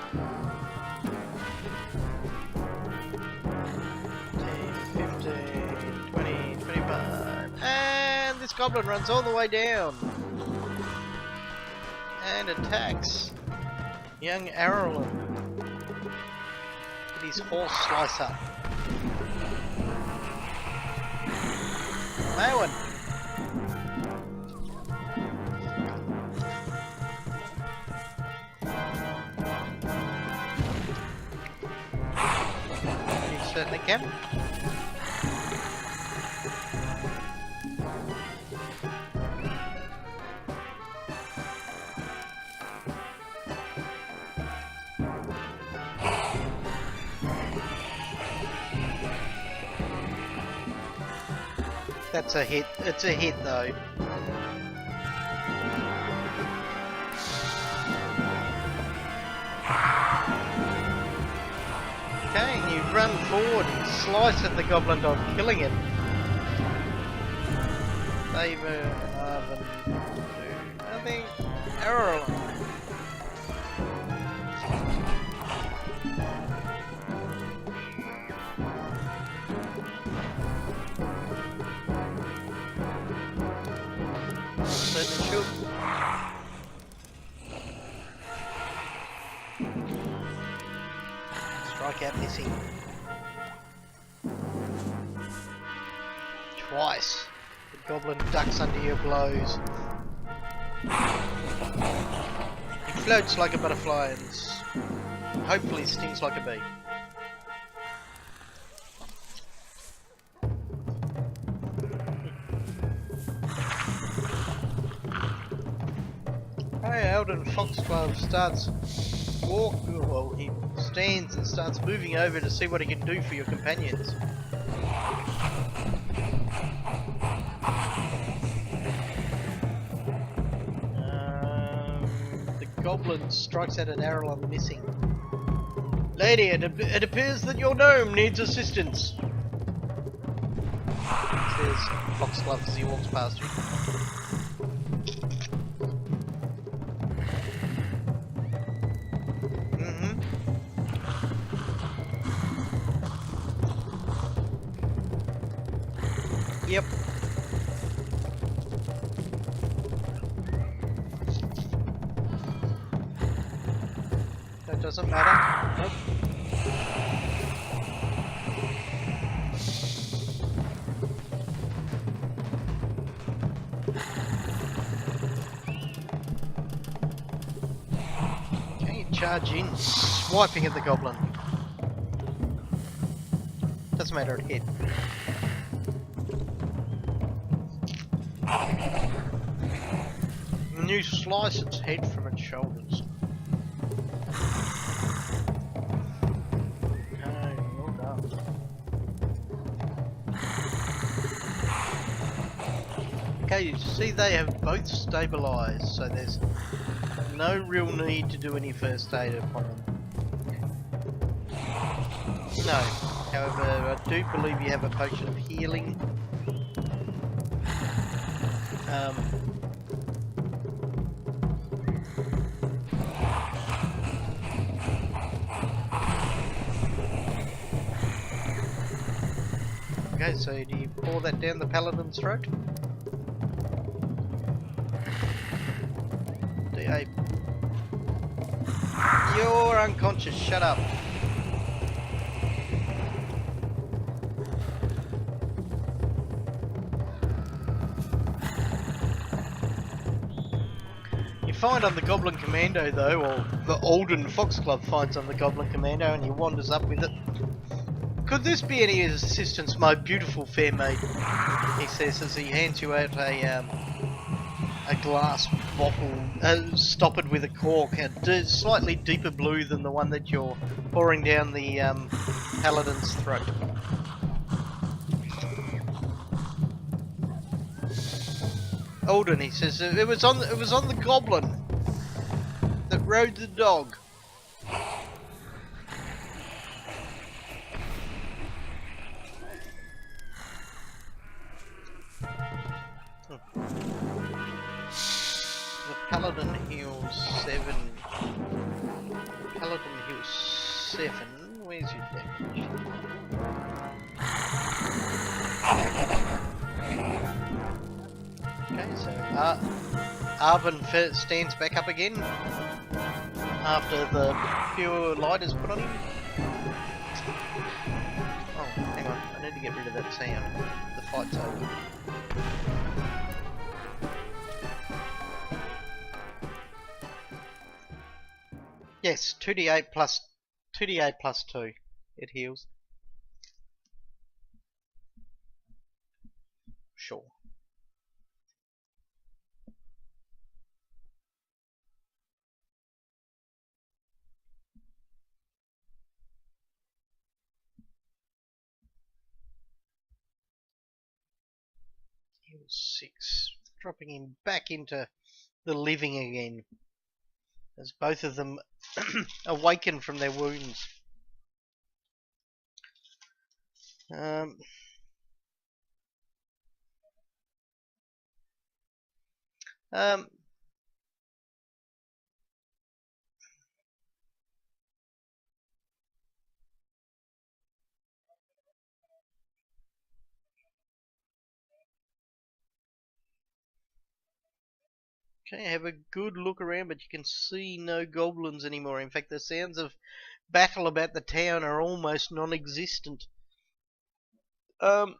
10, 15, 20, 25... And this goblin runs all the way down and attacks young Arlen with his horse slicer. Mayowen. You certainly can. That's a hit. It's a hit though. Okay, you run forward and slice at the goblin dog, killing it. Favor Arvin do nothing. Error. Certainly should. Strikeout missing. Twice. The goblin ducks under your blows. He floats like a butterfly and hopefully stings like a bee. Hey, Eldon Foxglove starts well, he stands and starts moving over to see what he can do for your companions. The goblin strikes at an arrow on missing. Lady, it appears that your gnome needs assistance, says Foxglove as he walks past you. Yep. That doesn't matter. Nope. Okay, charge in, swiping at the goblin. Doesn't matter, it hit. And you slice its head from its shoulders. Okay, well done. Okay, you see they have both stabilised, so there's no real need to do any first aid upon them. No, however, I do believe you have a potion of healing. Okay, so do you pour that down the paladin's throat? D8. You're unconscious, shut up. You find on the Goblin Commando though, or the Alden Foxglove finds on the Goblin Commando and he wanders up with it. Could this be any assistance, my beautiful fair maiden? He says as he hands you out a glass bottle, stoppered with a cork, slightly deeper blue than the one that you're pouring down the paladin's throat. Alden, he says, it was on the goblin that rode the dog. The paladin heals 7. Paladin heals 7. Where's your damage? Okay, so Arvin stands back up again after the pure light is put on him. Oh, hang on, I need to get rid of that sound. The fight's over. Yes, 2d8 plus 2. It heals. Sure. Heals 6, dropping him back into the living again, as both of them awaken from their wounds. Um, okay, have a good look around, but you can see no goblins anymore. In fact, the sounds of battle about the town are almost non-existent. Um,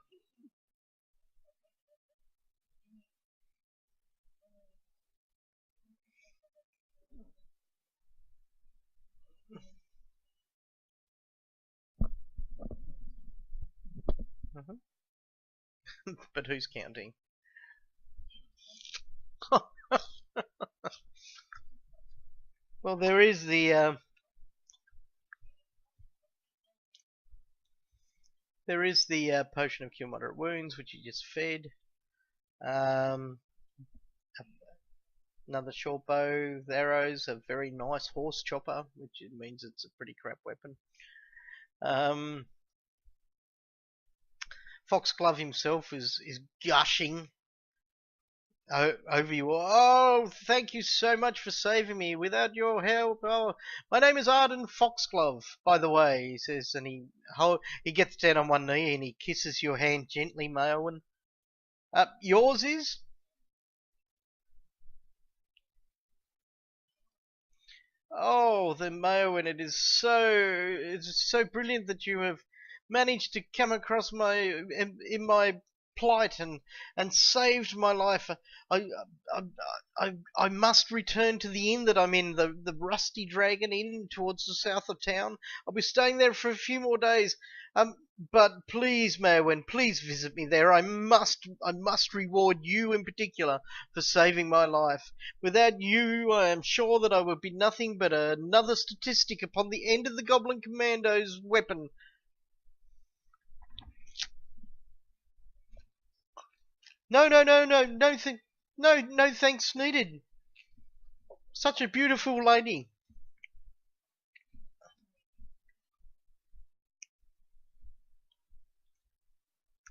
mhm. But who's counting? Well, there is the potion of cure moderate wounds, which you just fed. Um, another short bow with arrows, a very nice horse chopper, which means it's a pretty crap weapon. Um, Foxglove himself is gushing over you. Oh, thank you so much for saving me. Without your help, oh, my name is Arden Foxglove, by the way, he says, and he gets down on one knee and he kisses your hand gently, Maelwyn. Yours is? Oh, the Mayo, and it's so brilliant that you have managed to come across in my plight and saved my life. I, I I must return to the inn that I'm in, the Rusty Dragon Inn towards the south of town. I'll be staying there for a few more days. But please, Maywin, please visit me there. I must reward you in particular for saving my life. Without you, I am sure that I would be nothing but another statistic upon the end of the Goblin Commando's weapon. No, no, no, no, no thanks needed. Such a beautiful lady.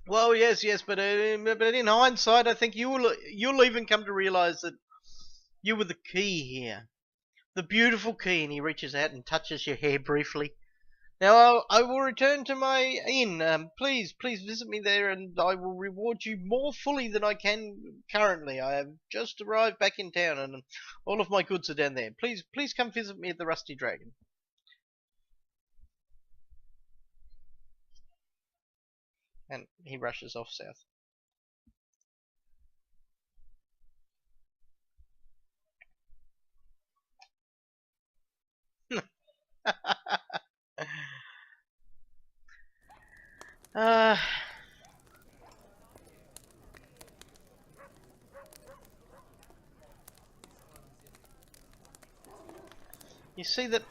Well, yes, yes, but in hindsight, I think you'll even come to realise that you were the key here, the beautiful key. And he reaches out and touches your hair briefly. Now I will return to my inn. Please visit me there, and I will reward you more fully than I can currently. I have just arrived back in town, and all of my goods are down there. Please come visit me at the Rusty Dragon. And he rushes off south. uh, you see that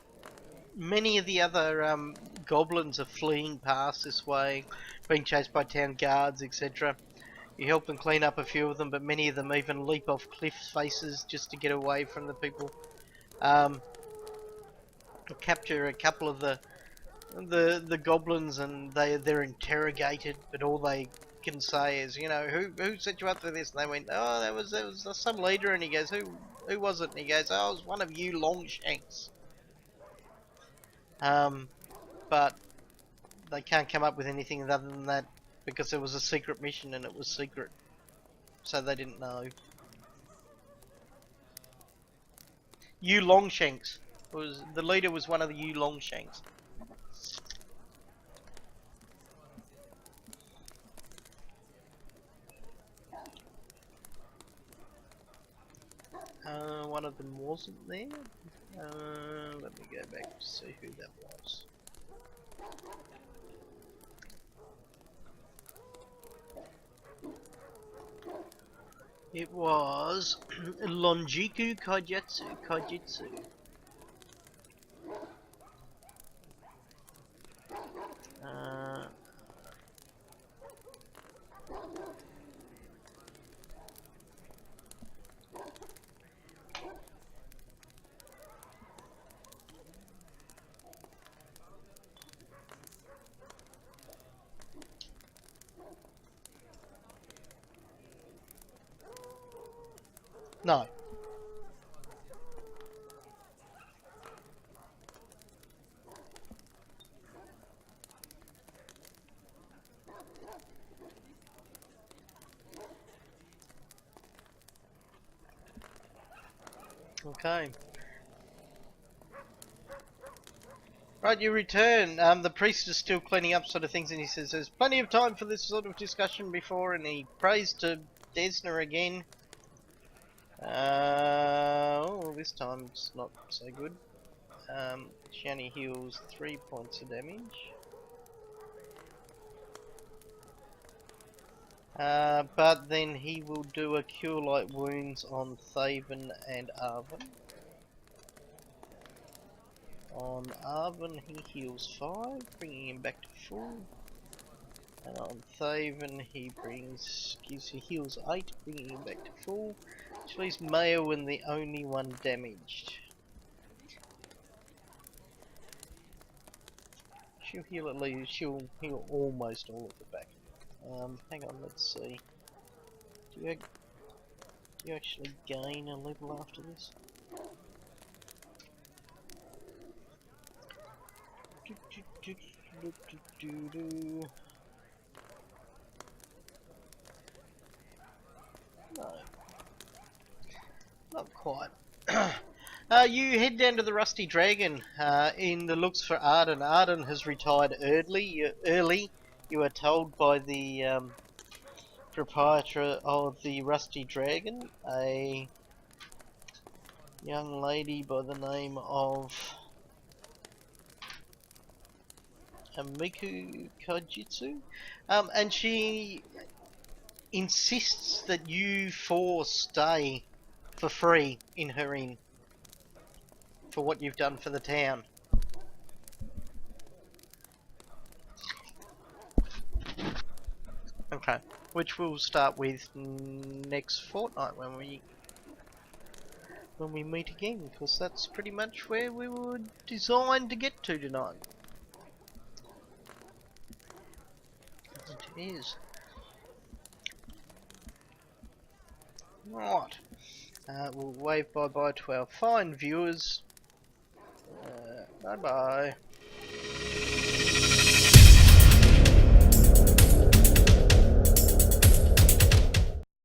many of the other goblins are fleeing past this way, being chased by town guards, etc. You help them clean up a few of them, but many of them even leap off cliff faces just to get away from the people. Um, Capture a couple of the goblins, and they're interrogated, but all they can say is, who set you up for this? And they went, oh, there was some leader, and he goes, who was it? And he goes, oh, it was one of you Longshanks. Um, but they can't come up with anything other than that because it was a secret mission and it was secret, so they didn't know. You Longshanks was the leader. Was one of the you Longshanks. One of them wasn't there. Let me go back to see who that was. It was Lonjiku Kaijitsu. Uh, No. Okay. Right, you return. The priest is still cleaning up sort of things, and he says there's plenty of time for this sort of discussion before, and he prays to Desna again. Oh, this time it's not so good. She only heals 3 points of damage. But then he will do a Cure Light Wounds on Thaven and Arvin. On Arvin he heals 5, bringing him back to full. And on Thaven he heals 8, bringing him back to full. Which leaves Mayowen the only one damaged. She'll heal at least, she'll heal almost all of the back. Hang on, let's see. Do you actually gain a level after this? No, not quite. You head down to the Rusty Dragon in the looks for Arden. Arden has retired early. You are told by the proprietor of the Rusty Dragon, a young lady by the name of Miku Kajitsu, and she insists that you four stay for free in her inn for what you've done for the town. Okay, which we'll start with next fortnight when we meet again, because that's pretty much where we were designed to get to tonight. It is. Right. We'll wave bye-bye to our fine viewers. Bye-bye.